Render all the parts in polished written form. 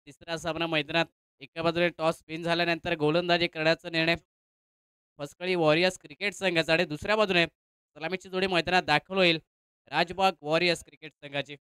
तिसरा सामना मैदानात एका बाजूने टॉस विन झाल्यानंतर गोलंदाजी करण्याचा निर्णय फसकळी वॉरियर्स क्रिकेट संघाचा आणि दुसऱ्या बाजूने सलामीची जोडी मैदानात दाखल होईल राजबाग वॉरियर्स क्रिकेट संघाची.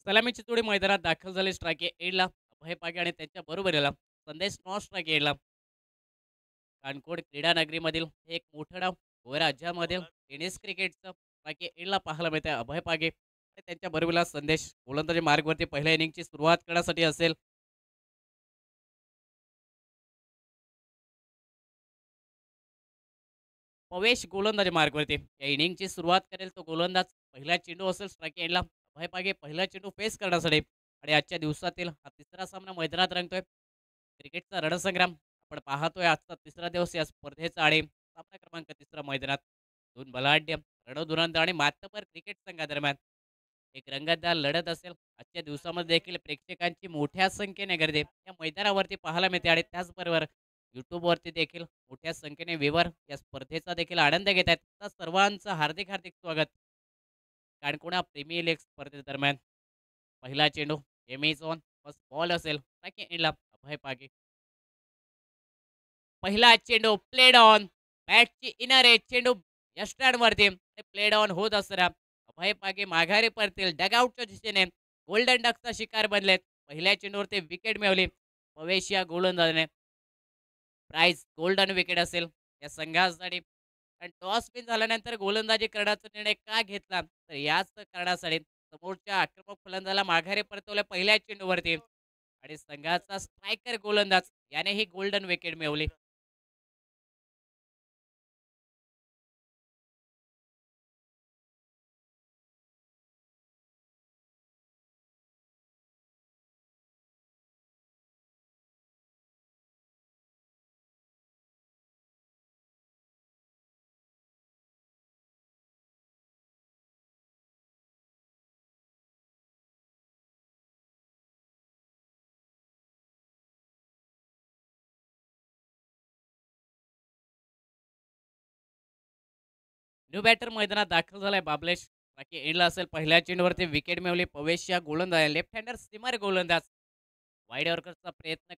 सलामीची जोडी मैदानात दाखल झाली स्ट्राईक एडला अभय पागे आणि त्यांच्या बरोबरीला संदेश नॉन स्ट्राईक एडला. कानकोड क्रीडा नगरीमधील हे एक मोठं नाव व राज्यामधील टेनिस क्रिकेटचं बाकी एडला पाहायला मिळते अभय पागे आणि त्यांच्या बरोबरीला संदेश गोलंदाजी मार्गवरती पहिल्या इनिंगची सुरुवात करण्यासाठी असेल. पवेश गोलंदाजी मार्गवरती या इनिंगची सुरुवात करेल तो गोलंदाज. पहिला चेंडू असेल स्ट्राईक एंडला अभय पागे पहिला चेंडू फेस करण्यासाठी आणि आजच्या दिवसातील हा तिसरा सामना मैदानात रंगतोय. क्रिकेटचा रणसंग्राम आपण पाहतोय आजचा तिसरा दिवस या स्पर्धेचा आणि सामना क्रमांक तिसरा मैदानात दोन बलाढ्य रणधुरंद आणि मातबर क्रिकेट संघादरम्यान एक रंगतदार लढत असेल. आजच्या दिवसामध्ये देखील प्रेक्षकांची मोठ्या संख्येने गर्दी या मैदानावरती पाहायला मिळते आणि त्याचबरोबर यूट्यूबवरती देखील मोठ्या संख्येने व्ह्यूवर या स्पर्धेचा देखील आनंद घेत आहेत. तर सर्वांचं हार्दिक हार्दिक स्वागत. काणकोणा प्रीमियर लीग स्पर्धेदरम्यान पहिला चेंडू एमेझॉन फर्स्ट बॉल असेल बाकी एंडला अभय पागे. पहिला चेंडू प्लेड ऑन बॅटची इनर एज चेंडू यष्ट्रांवरती प्लेड ऑन होत असताना अभय पागे माघारी परतील डगआउटच्या दिशेने गोल्डन डकचा शिकार बनलेत. पहिल्या चेंडूवरती विकेट मिळवली पवेश या गोलंदाजाने. प्राइज गोल्डन विकेट असेल या संघासाठी. कारण टॉस विन झाल्यानंतर गोलंदाजी करण्याचा निर्णय का घेतला तर याच कारणासाठी समोरच्या आक्रमक फलंदाला माघारी परतवलं पहिल्या चेंडूवरती आणि संघाचा स्ट्रायकर गोलंदाज याने ही गोल्डन विकेट मिळवली. न्यू बॅटर मैदानात दाखल झालाय बाबलेश. बाकी एंडला असेल पहिल्या चेंडूवरती विकेट मिळवली पवेश या गोलंदाज लेफ्ट हँडर स्टिमर गोलंदाज. वाईड ऑर्करचा प्रयत्न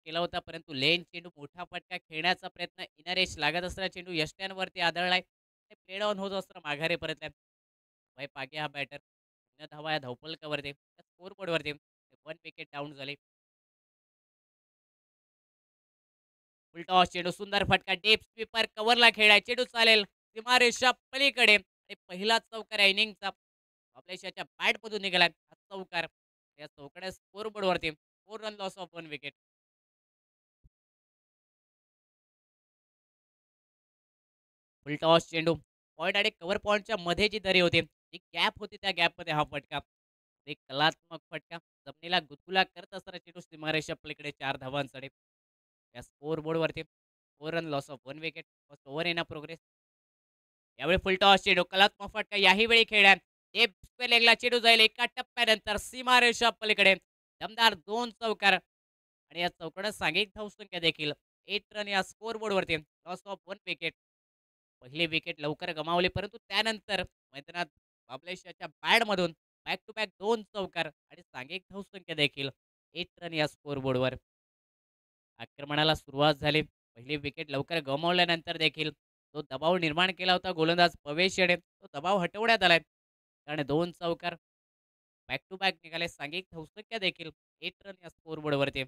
केला होता परंतु लेन चेंडू मोठा फटका खेळण्याचा प्रयत्न इनरेश लागत असताना चेंडू यष्ट्यांवरती आदळलाय. प्लेड ऑन होत असताना माघारी परतल्या भाई पागे हा बॅटर. धावा या धावपलकावरती स्कोर बोर्डवरती वन विकेट डाऊन झाली. उलटा चेंडू सुंदर फटका डीप स्वीपर कव्हरला खेळाय चेंडू चालेल सीमारेषा पलीकडे आणि पहिला चौकार या इनिंगचा आपल्या बॅटमधून निघाला हा चौकार. या चौकड्या स्कोर बोर्डवरती 4 run loss of 1 wicket. Full toss चेंडू पॉईंट आणि कव्हर पॉईंटच्या मध्ये जी दरी होती जी गॅप होती त्या गॅपमध्ये हा फटका. एक कलात्मक फटका जमिनीला गुदगुला करत असताना चेंडू सीमारेषा पलीकडे 4 धावांसाठी. या स्कोर बोर्डवरती 4 run loss of 1 wicket. First over in progress. यावेळी फुलटॉस चेंडू कलात्मक फटका याही वेळी खेळण्यात एक लेगला चेंडू जाईल एका टप्प्यानंतर सीमारेषा पलीकडे दमदार 2 चौकार आणि या चौकारात सांघिक धावसंख्या देखील 8 रन या स्कोर बोर्डवरती लॉस ऑफ 1 विकेट. पहिली विकेट लवकर गमावली परंतु त्यानंतर मैदानात बाबलेशाच्या बॅटमधून बॅक टू बॅक 2 चौकार आणि सांघिक धावसंख्या देखील 8 रन या स्कोर बोर्डवर. आक्रमणाला सुरुवात झाली. पहिली विकेट लवकर गमावल्यानंतर देखील जो दबाव निर्माण केला होता गोलंदाज पवेश याने तो दबाव हटवण्यात आलाय. कारण 2 चौकार बॅक टू बॅक निघाले. सांघिक धावसंख्या देखील 8 रन या स्कोर बोर्डवरती.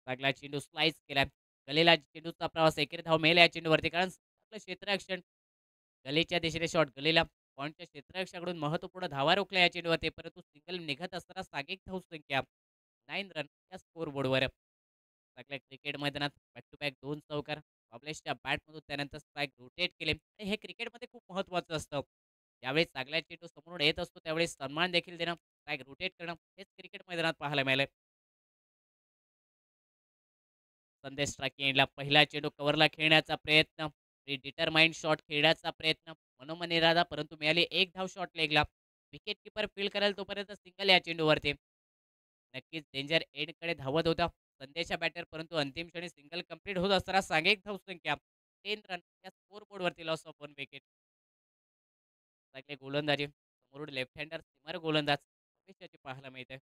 लागला चेंडू स्लाइस केला. गलेला चेंडूचा प्रवास एकेरी धाव मिळेल या चेंडूवरती कारण आपलं क्षेत्ररक्षण गलीच्या दिशेने शॉट गलीला पॉईंटच्या क्षेत्ररक्षाकडून महत्वपूर्ण धावा रोखल्या या चेंडूवरती परंतु सिंगल निघत असताना सांघिक धावसंख्या 9 रन या स्कोर बोर्डवर. सगळ्या क्रिकेट मैदानात बॅक टू बॅक 2 चौकार बाबलेशच्या बॅटमधून त्यानंतर स्ट्राईक रोटेट केले आणि हे क्रिकेटमध्ये खूप महत्त्वाचं असतं. ज्यावेळेस चांगला चेंडू समोरून येत असतो त्यावेळेस सन्मान देखील देणं, स्ट्राईक रोटेट करणं हेच क्रिकेट मैदानात पाहायला मिळालंय. संदेश टाकीला पहिला चेंडू कव्हरला खेळण्याचा प्रयत्न, डिटरमाइंड शॉट खेळण्याचा प्रयत्न, मनोमन इरादा परंतु मिळाली एक धाव शॉट लेगला. विकेट किपर फील्ड करेल तोपर्यंत सिंगल या चेंडूवरती. नक्कीच डेंजर एंडकडे धावत होता संदेशचा बॅटर परंतु अंतिम क्षणी सिंगल कंप्लीट होत असताना सांघिक धावसंख्या 10 रन या स्कोर बोर्डवरती लॉस ऑफ 1 विकेट. सगळे गोलंदाजी समोरून लेफ्ट हँडर सिमर गोलंदाज भविष्याची पाहायला मिळते.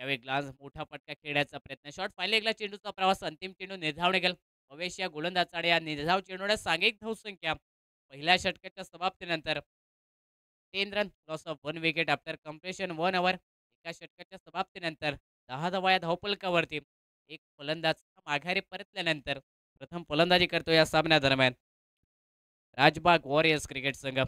यावेळी ग्लास मोठा फटका खेळण्याचा प्रयत्न शॉट फायलेगला चेंडूचा प्रवास अंतिम चेंडू निर्धावणे गेला. भवेश या गोलंदाजाने या निर्धाव चेंडूला सांघिक धावसंख्या पहिल्या षटकाच्या समाप्तीनंतर 10 run loss of 1 wicket after completion 1 over. एका षटकाच्या समाप्तीनंतर 10 धावा या धावफलकावरती एक फलंदाज माघारी परतल्यानंतर प्रथम फलंदाजी करतो या सामन्यादरम्यान राजबाग वॉरियर्स क्रिकेट संघ.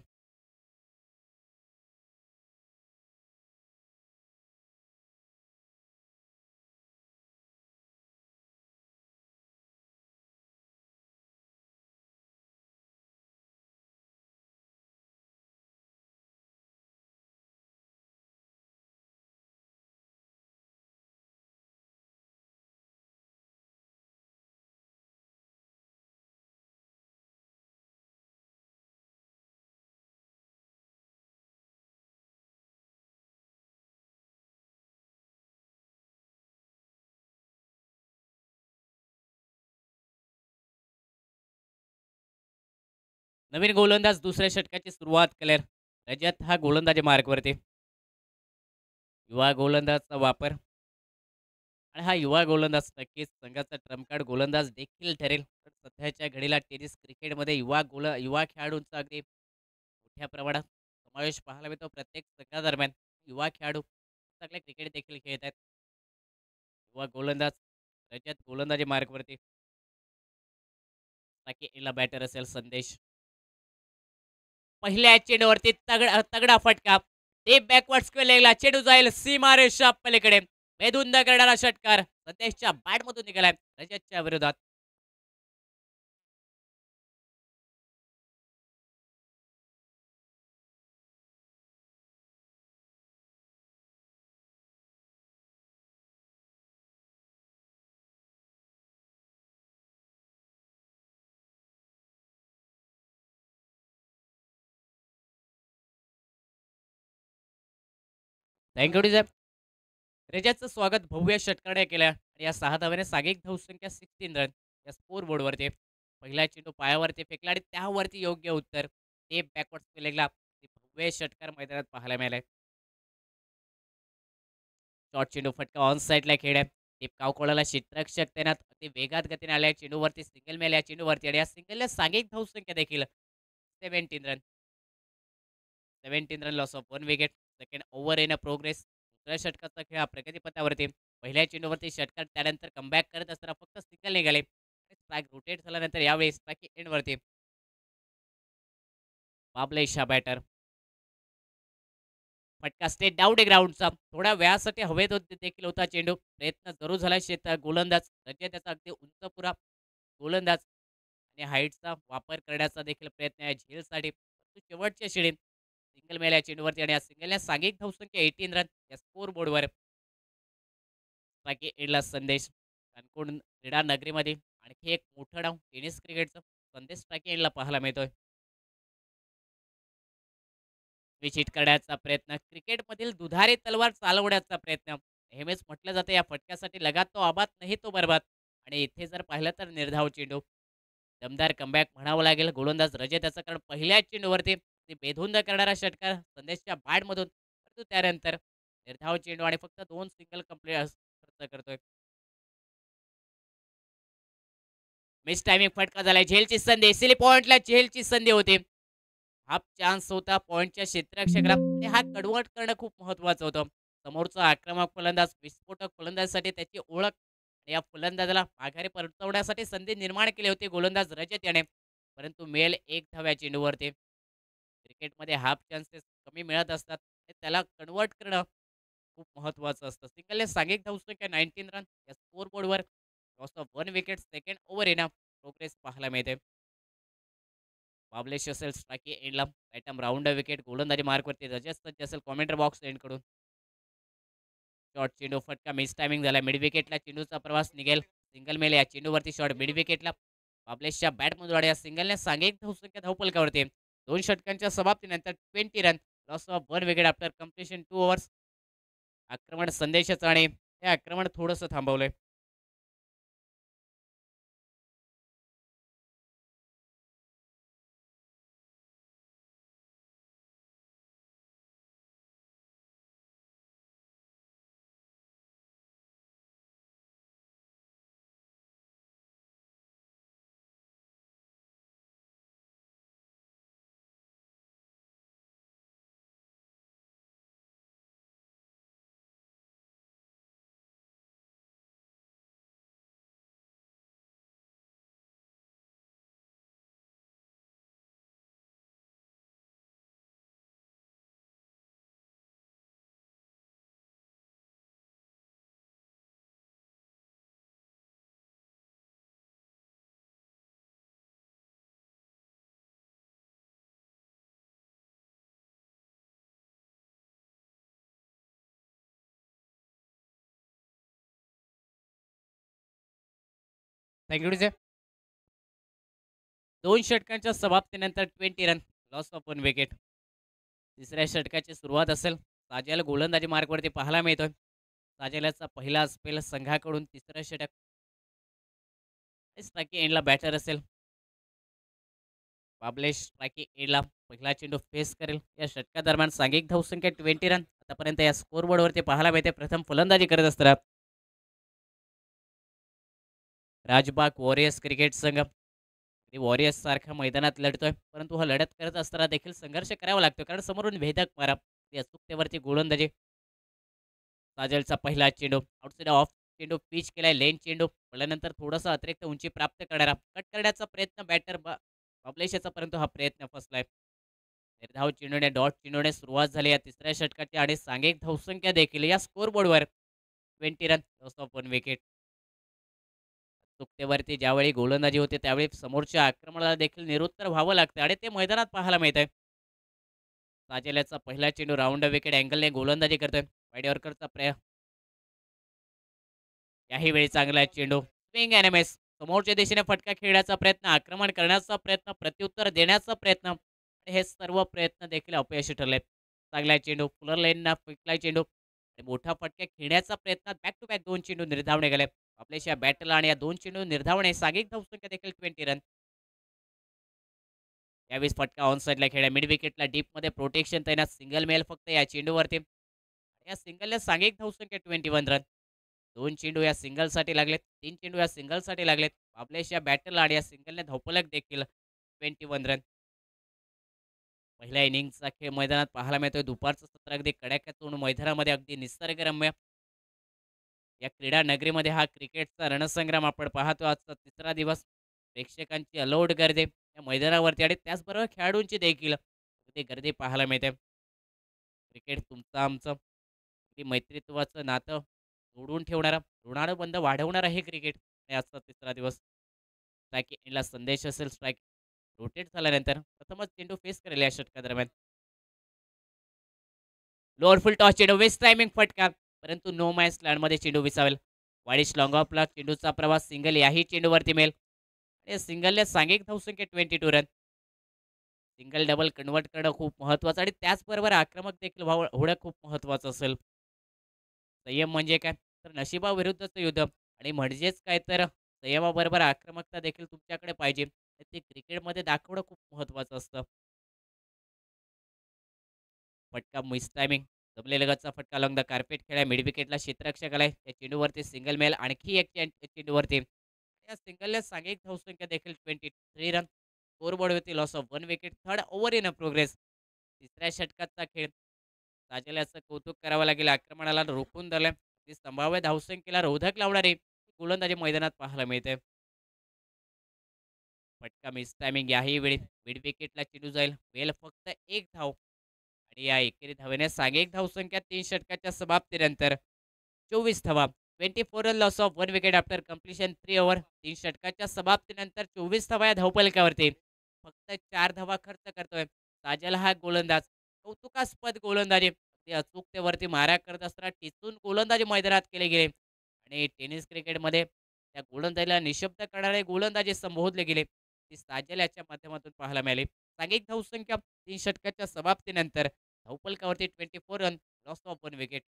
नवीन गोलंदाज दुसऱ्या षटकाची सुरुवात केल्यावर रजत हा गोलंदाजी मार्कवरती. युवा गोलंदाजचा वापर आणि हा युवा गोलंदाज नक्कीच संघाचा ट्रम्प कार्ड गोलंदाज देखील ठरेल. पण सध्याच्या घडीला टेनिस क्रिकेटमध्ये युवा खेळाडूंचा अगदी मोठ्या प्रमाणात समावेश पाहायला मिळतो. प्रत्येक संघादरम्यान युवा खेळाडू चांगले क्रिकेट देखील खेळत आहेत. युवा गोलंदाज रजत गोलंदाजी मार्कवरती. बाकी याला बॅटर असेल संदेश. पहिल्या चेंडूवरती तगडा फटका डीप बॅकवर्ड स्क्वेअर लेगला चेंडू जाईल सीमारेषा पलीकडे बेधुंद करणारा षटकार सतेशच्या बॅटमधून निघालाय रजतच्या विरोधात. थँक्यू साहेब. रजतचं स्वागत भव्य षटकाने केलं आणि या 6 धाव्याने सागिक धावसंख्या 16 रन या स्कोर बोर्डवरती. पहिला चेंडू पायावरती फेकला आणि त्यावरती योग्य उत्तर ते बॅकवर्ड स्पेलिंगला भव्य षटकार मैदानात पाहायला मिळालाय. शॉर्ट चेंडू फटका ऑन साईडला खेळ टिप कावकोळाला क्षेत्ररक्षक तैनात अगदी वेगात गतीने आल्या चेंडूवरती सिंगल मिळाल्या या चेंडूवरती आणि या सिंगलला सागिक धावसंख्या देखील 17 run. 17 run loss of 1 wicket. Second over in progress. दुसऱ्या षटकाचा खेळ हा प्रगतीपथावरती. पहिल्या चेंडूवरती षटकार त्यानंतर कमबॅक करत असताना फक्त सिंगल निघाले. स्ट्राईक रोटेट झाल्यानंतर यावेळी स्ट्राईक एंडवरती बाबले शाह बॅटर. फटका स्टेट डाऊन ग्राउंडचा थोड्या वेळासाठी हवेत देखील होता चेंडू. प्रयत्न जरूर झाला गोलंदाज म्हणजे त्याचा अगदी उंच पुरा गोलंदाज आणि हाईटचा वापर करण्याचा देखील प्रयत्न आहे झेलसाठी. शेवटच्या शिडीत सिंगल मेल्या चेंडूवरती आणि या सिंगलने सांघिक धावसंख्या 18 रन या स्कोर बोर्डवर. बाकी एडला संदेश कानकोण क्रीडा नगरीमध्ये आणखी एक मोठं डाव टेनिस क्रिकेटचं संदेश टाकी एडला पाहायला मिळतोय. विचित करण्याचा प्रयत्न क्रिकेटमधील दुधारी तलवार चालवण्याचा प्रयत्न नेहमीच म्हटलं जातं या फटक्यासाठी लगात तो आबाद नाही तो बरबाद. आणि इथे जर पाहिलं तर निर्धाव चेंडू दमदार कमबॅक म्हणावं लागेल गोलंदाज रजत याचा कारण पहिल्या चेंडूवरती बेधुंद करणारा षटकार संदेशच्या बॅटमधून परंतु त्यानंतर निर्धाव चेंडू आणि फक्त 2 सिंगल कंप्लीट खर्च करतोय. मिस टायमिंग फटका झालाय झेलची संधी सिली पॉइंटला झेलची संधी होती. हाफ चान्स होता पॉइंटच्या क्षेत्ररक्षकाला आणि हा कडवट करणं खूप महत्त्वाचं होतं. समोरचा आक्रमक फलंदाज विस्फोटक फलंदाजासाठी त्याची ओळख आणि या फलंदाजाला माघारी परतवण्यासाठी संधी निर्माण केली होती गोलंदाज रजत याने. परंतु मेल एक धाव्या चेंडूवरती. क्रिकेटमध्ये हाफ चान्सेस कमी मिळत असतात त्याला कन्वर्ट करणं खूप महत्त्वाचं असतं. सिंगलने सांघिक धावसंख्या 19 रन या स्कोर बोर्डवर loss of 1 wicket second over in progress पाहायला मिळते. बाबलेश असेल स्ट्राइक एंडला बॅटम राऊंड विकेट गोलंदाजी मार्कवरती रजत सज्ज असेल कॉमेंटर बॉक्स एंडकडून शॉट चेंडू फटका मिस टायमिंग झाला मिड विकेटला चेंडूचा प्रवास निघेल सिंगल मेल या चेंडूवरती शॉट मिड विकेटला बाबलेशच्या बॅटमधून या सिंगलने सांघिक धावसंख्या धावपलकावरती 2 षटकांच्या समाप्तीनंतर 20 run loss of 1 wicket after completion 2 overs आक्रमण संदेशाचं आणि हे आक्रमण थोडंसं थांबवलंय. थँक्यू. 2 षटकांच्या समाप्तीनंतर 20 रन लॉस ऑफ 1 विकेट. तिसऱ्या षटकाची सुरुवात असेल साजेल गोलंदाजी मार्कवरती पाहायला मिळतोय. साजेलाचा पहिला स्पेल संघाकडून तिसरं षटक स्ट्राइक एंडला बॅटर असेल बाबलेश स्ट्राइक एंडला पहिला चेंडू फेस करेल. या षटकादरम्यान सांघिक धावसंख्या 20 रन आतापर्यंत या स्कोर बोर्डवरती पाहायला मिळते. प्रथम फलंदाजी करत असताना राजबाग वॉरियर्स क्रिकेट संघ वॉरियर्स सारख्या मैदानात लढतोय परंतु हा लढत करत असताना देखील संघर्ष करावा लागतो कारण समोरून भेदक मारा ती अचूकतेवरती गोलंदाजी साजलचा पहिला चेंडू आउटसाइड ऑफ चेंडू पिच केलाय लेन चेंडू पडल्यानंतर थोडासा अतिरिक्त उंची प्राप्त करणारा कट करण्याचा प्रयत्न बॅटर बाबलेश याचा परंतु हा प्रयत्न फसलाय. निर्धाव चेंडूने डॉट चेंडूने सुरुवात झाली या तिसऱ्या षटकाची आणि सांघिक धावसंख्या देखील या स्कोर बोर्डवर 20 रन लॉस ऑफ 1 विकेट. चुकतेवरती ज्यावेळी गोलंदाजी होते त्यावेळी समोरच्या आक्रमणाला देखील निरुत्तर व्हावं लागतं आणि ते मैदानात पाहायला मिळतंय. साजेल्याचा पहिला चेंडू राऊंड विकेट अँगलने गोलंदाजी करतोय वाईड यॉर्करचा प्रयत्न याही वेळी चांगला चेंडू स्विंग एनएमएस समोरच्या दिशेने फटका खेळण्याचा प्रयत्न आक्रमण करण्याचा प्रयत्न प्रत्युत्तर देण्याचा प्रयत्न आणि हे सर्व प्रयत्न देखील अपयशी ठरले. चांगला चेंडू फुलर लाईनना फेकलाय चेंडू आणि मोठा फटका खेळण्याचा प्रयत्न बॅक टू बॅक 2 चेंडू निर्धावणे गेले आपल्याशी बॅटला आणि या 2 चेंडू निर्धावणे सागिक धावसंख्या देखील 20 रन. यावेळी फटका ऑन साईडला खेळला मिड विकेटला डीपमध्ये प्रोटेक्शन तैनात सिंगल मेल फक्त या चेंडूवरती या सिंगलला सांघिक धावसंख्या 21 रन. 2 चेंडू या सिंगलसाठी लागलेत 3 चेंडू या सिंगलसाठी लागलेत आपल्याशी या बॅटरला आणि या सिंगलने धावपलक देखील 21 रन. पहिल्या इनिंगचा खेळ मैदानात पाहायला मिळतोय. दुपारचं सत्र अगदी कड्याकॅच मैदानामध्ये अगदी निसर्गरम्य या क्रीडा नगरीमध्ये हा क्रिकेटचा रणसंग्राम आपण पाहतो. आजचा तिसरा दिवस प्रेक्षकांची अलोट गर्दी या मैदानावरती आणि त्याचबरोबर खेळाडूंची देखील अगदी गर्दी पाहायला मिळते. क्रिकेट तुमचं आमचं अगदी मैत्रीत्वाचं नातं जोडून ठेवणारा ऋणानुबंध वाढवणारा हे क्रिकेट आणि आजचा तिसरा दिवस स्ट्राईक एंडला संदेश असेल स्ट्राईक रोटेट झाल्यानंतर प्रथमच चेंडू फेस करेल या षटकादरम्यान. लोअर फुल टॉस चेंडू वेस्ट टायमिंग फटका परंतु नो मॅच लँडमध्ये चेंडू विसावेल. वाडीश लॉंग ऑफला चेंडूचा प्रवास सिंगल याही चेंडूवरती मिळेल. सिंगलने सांघिक धावसंख्या 22 रन. सिंगल डबल कन्वर्ट करणं खूप महत्त्वाचं आणि त्याचबरोबर आक्रमक देखील होणं खूप महत्त्वाचं असेल. संयम म्हणजे काय तर नशिबाविरुद्धचं युद्ध आणि म्हणजेच काय तर संयमाबरोबर आक्रमकता देखील तुमच्याकडे पाहिजे. ते क्रिकेटमध्ये दाखवणं खूप महत्त्वाचं असतं. फटका मिस टायमिंग जमलेलगतचा फटका लॉंग द कार्पेट खेळाय मिड विकेटला क्षेत्ररक्षक आलाय त्या चेंडूवरती सिंगल मेल आणखी एक चेंडूवरती या सिंगलने सांघिक धावसंख्या देखील 23 रन. स्कोरबोर्डवरती loss of 1 wicket third over in progress. तिसऱ्या षटकाचा खेळ साजेल याचं कौतुक करावं लागेल. आक्रमणाला रोखून धरलं ती संभाव्य धावसंख्येला रोधक लावणारी गोलंदाजी मैदानात पाहायला मिळते. फटका मिस टायमिंग याही वेळी मिड विकेटला चेंडू जाईल वेल फक्त एक धाव आणि या एकेरी धावेने सांघिक धावसंख्या 3 षटकाच्या समाप्तीनंतर 24 धावा. 24 run loss of 1 wicket after completion 3 over. 3 षटकाच्या समाप्तीनंतर 24 धावा या धावफलकावरती. फक्त 4 धावा खर्च करतोय. ताजल हा गोलंदाज. कौतुकास्पद गोलंदाजी. ते अचूकतेवरती मारा करत असताना टिचून गोलंदाजी मैदानात केले गेले आणि टेनिस क्रिकेटमध्ये त्या गोलंदाजीला निशब्द करणारे गोलंदाजी संबोधले गेले. ती साजल याच्या माध्यमातून पाहायला मिळाली. सांघिक धावसंख्या 3 षटकाच्या समाप्तीनंतर धावफलकावरती 24 रन लॉस ऑफ 1 विकेट.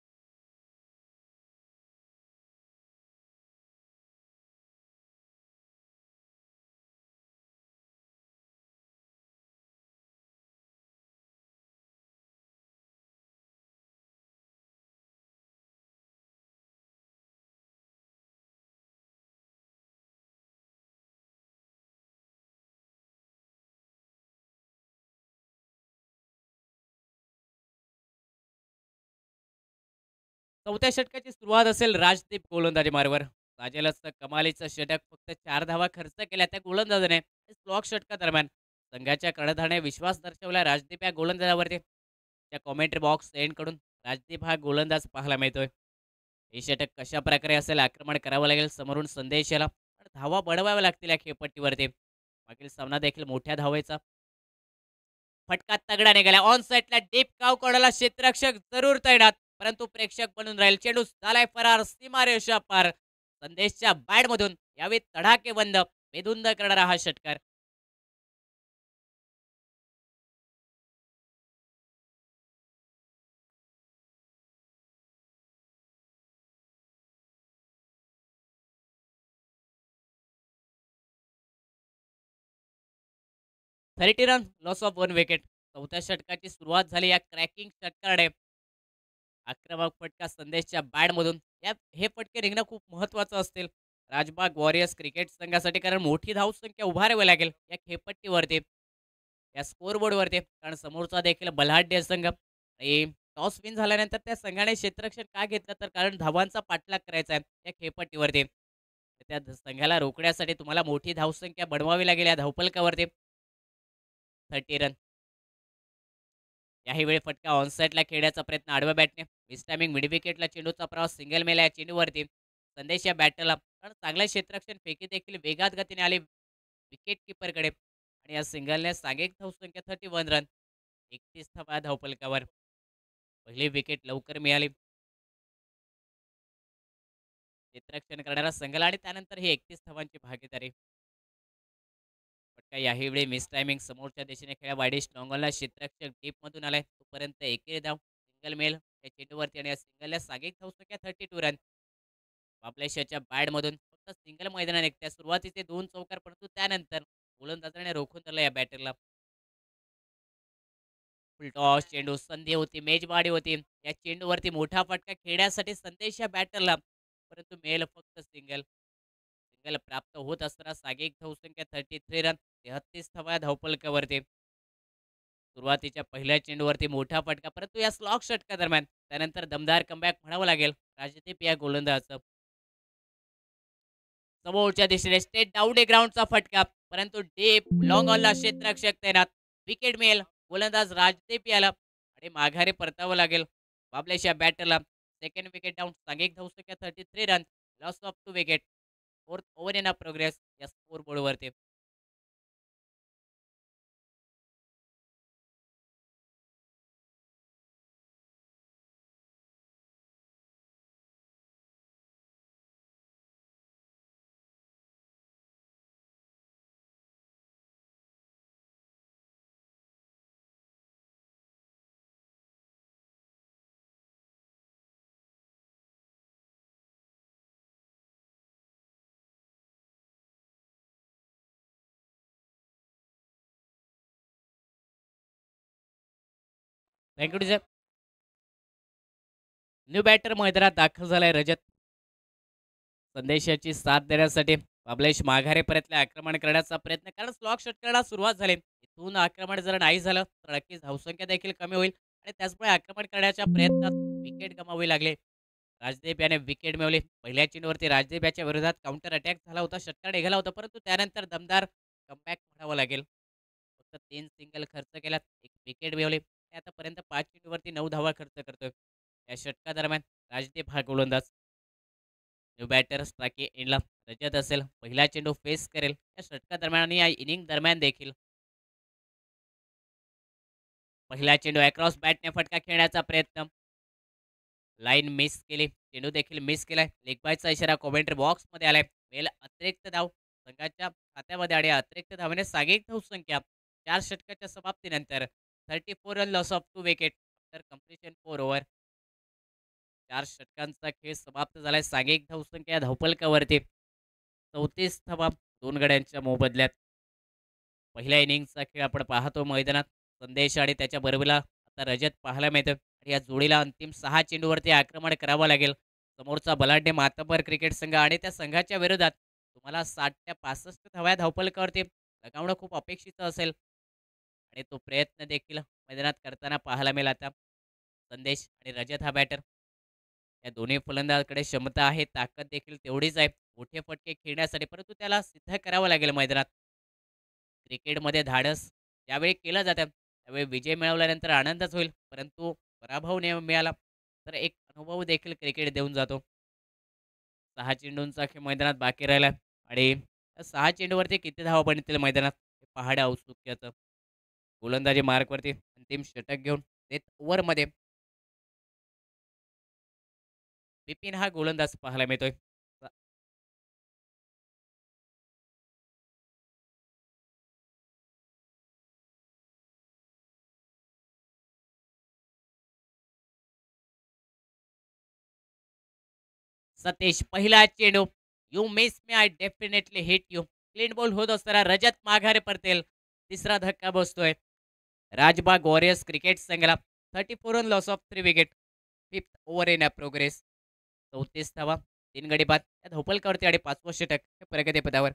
चौथ्या षटकाची सुरुवात असेल राजदीप गोलंदाजी मार्गावर. साजेलचं कमालीचं षटक फक्त 4 धावा खर्च केल्या त्या गोलंदाजाने स्लॉग षटकादरम्यान. संघाच्या कर्णधाराने विश्वास दर्शवला राजदीप या गोलंदाजावरती. त्या कॉमेंट्री बॉक्स एंडकडून राजदीप हा गोलंदाज पाहायला मिळतोय. हे षटक कशा प्रकारे असेल, आक्रमण करावं लागेल समोरून संदेश याला आणि धावा बनवाव्या लागतील या खेळपट्टीवरती. मागील सामना देखील मोठ्या धावेचा. फटका तगडा निघाला. ऑन साइडला डीप काव कोणाला क्षेत्ररक्षक जरूर तैनात, परंतु प्रेक्षक बनून राहील. चेंडू झालाय फरार सीमारेषा पार. संदेशच्या बॅटमधून यावेळी तडाखेबंद बेधुंद करणारा हा षटकार. 30 रन लॉस ऑफ 1 विकेट. चौथ्या षटकाची सुरुवात झाली या क्रॅकिंग षटकाने. आक्रमक फटका संदेशच्या बॅटमधून. यात हे फटके निघणं खूप महत्त्वाचं असतील राजबाग वॉरियर्स क्रिकेट संघासाठी, कारण मोठी धावसंख्या उभारावी लागेल या खेळपट्टीवरती, या स्कोरबोर्डवरती. कारण समोरचा देखील बलाढ्य संघ आणि टॉस विन झाल्यानंतर त्या संघाने क्षेत्ररक्षण का घेतलं, तर कारण धावांचा पाठलाग करायचा आहे या खेळपट्टीवरती. तर त्या संघाला रोखण्यासाठी तुम्हाला मोठी धावसंख्या बनवावी लागेल या धावफलकावरती. 30 रन. याही वेळी फटका ऑनसाईडला खेळण्याचा प्रयत्न आडव्या बॅटने. मिसटायमिंग मिड विकेटला चेंडूचा प्रवास सिंगल मेला या चेंडूवरती. संदेश या बॅटरला कारण चांगलं क्षेत्ररक्षण फेकी देखील वेगात गतीने आली विकेट किपरकडे आणि या सिंगलने सांघिक धावसंख्या 31 रन. 31 धावा धावफलकावर. पहिली विकेट लवकर मिळाली क्षेत्ररक्षण करणारा संघाला आणि त्यानंतर ही 31 धावांची भागीदारी. फटका याही वेळी मिस टायमिंग समोरच्या दिशेने खेळा वाईडी स्ट्रॉंगलला क्षेत्ररक्षक डीपमधून आलाय. तोपर्यंत एकेरी धाव सिंगल मेल या चेंडूवरती आणि या सिंगलला सांघिक धावसंख्या 32 रन. बाबलेशाच्या बॅटमधून फक्त सिंगल मैदानाने त्या सुरुवातीचे 2 चौकार, परंतु त्यानंतर गोलंदाजाने रोखून धरलं या बॅटरला. फुलटॉस चेंडू संधी होती, मेजवाडी होती. या चेंडूवरती मोठा फटका खेळण्यासाठी संदेश या बॅटरला, परंतु मेल फक्त सिंगल. सिंगल प्राप्त होत असताना सांघिक धावसंख्या 33 रन. 33 धावा धावफलकावरती. सुरुवातीच्या पहिल्या चेंडूवरती मोठा फटका, परंतु या स्लॉग षटका दरम्यान त्यानंतर दमदार कमबॅक म्हणावं लागेल राजदीप या गोलंदाजाचं. समोरच्या दिशेने स्टेट डाऊन डे ग्राउंडचा फटका, परंतु डीप लॉंग ऑनला क्षेत्ररक्षक तैनात. विकेट मिळेल गोलंदाज राजदीप याला आणि माघारी परतावं लागेल बाबलेशा बॅटरला. Second wicket down. सांघिक धावसंख्या 33 run. Loss of 2 wicket. Fourth over in progress या स्कोर बोर्डवरती. थँक्यू. न्यू बॅटर मैदानात दाखल झालाय रजत. संदेशाची साथ देण्यासाठी बाबलेश माघारे परतले आक्रमण करण्याचा प्रयत्न, कारण स्लॉग षटकाला सुरुवात झाली. इथून आक्रमण जर नाही झालं तर नक्कीच धावसंख्या देखील कमी होईल आणि त्याचमुळे आक्रमण करण्याच्या प्रयत्नात विकेट गमावी लागले. राजदीप याने विकेट मिळवली. पहिल्या चेंडूवरती राजदीप याच्या विरोधात काउंटर अटॅक झाला होता, षटकार निघाला होता, परंतु त्यानंतर दमदार कमबॅक म्हणावं लागेल. फक्त 3 सिंगल खर्च केल्यात, 1 विकेट मिळवली. ते आतापर्यंत 5 चेंडूवरती 9 धावा खर्च करतोय. या षटकादरम्यान राजदीप हा गोलंदाज. न्यू बॅटर स्ट्राइक एंडला रजत असेल. पहिला चेंडू फेस करेल. या षटकादरम्यान आणि या इनिंग दरम्यान देखील पहिला चेंडू अक्रॉस बॅटने फटका खेळण्याचा प्रयत्न. लाईन मिस केली. चेंडू देखील मिस केलाय. लेग बायचा इशारा कॉमेंट्री बॉक्समध्ये आलाय. वेल अतिरिक्त धाव संघाच्या खात्यामध्ये आणि अतिरिक्त धावेने सागेक धावसंख्या 4 षटकाच्या समाप्तीनंतर 34 run loss of 2 wicket after completion 4 over. 4 षटकांचा खेळ समाप्त झालाय. सागेक धावसंख्या या धावफलकावरती 34 धावा 2 गड्यांच्या मोबदल्यात. पहिल्या इनिंगचा खेळ आपण पाहतो मैदानात. संदेश आणि त्याच्या बरोबरीला आता रजत पाहायला मिळतं. आणि या जोडीला अंतिम 6 चेंडूवरती आक्रमण करावं लागेल. समोरचा बलाढ्य मातबर क्रिकेट संघ आणि त्या संघाच्या विरोधात तुम्हाला 60 त्या 65 धाव्या धावफलकावरती लगावणं खूप अपेक्षित असेल. आणि तो प्रयत्न देखील मैदानात करताना पाहायला मिळेल. आता संदेश आणि रजत हा बॅटर. या दोन्ही फलंदाजाकडे क्षमता आहे, ताकद देखील तेवढीच आहे मोठे फटके खेळण्यासाठी, परंतु त्याला सिद्ध करावं लागेल मैदानात. क्रिकेटमध्ये धाडस ज्यावेळी केलं जातं त्यावेळी विजय मिळवल्यानंतर आनंदच होईल, परंतु पराभव मिळाला तर एक अनुभव देखील क्रिकेट देऊन जातो. 6 चेंडूंचा खेळ मैदानात बाकी राहिला आणि त्या 6 चेंडूवरती किती धावा बनतील मैदानात हे पाहणं औत्सुक्याचं. गोलंदाजी मार्कवरती अंतिम षटक घेऊन डेथ ओव्हरमध्ये बिपिन हा गोलंदाज पाहायला मिळतोय. सतीश पहिला चेंडू. You miss me I definitely hit you. Clean ball होत असताना रजत माघारी परतेल. तिसरा धक्का बसतोय. राजबाग वॉरियर्स क्रिकेट संघाला 34 run loss of 3 wicket. 5th over in progress. 34 धावा 3 गडी बाद या धावफलकावरती आणि 5वं षटक हे प्रगतीपथावर.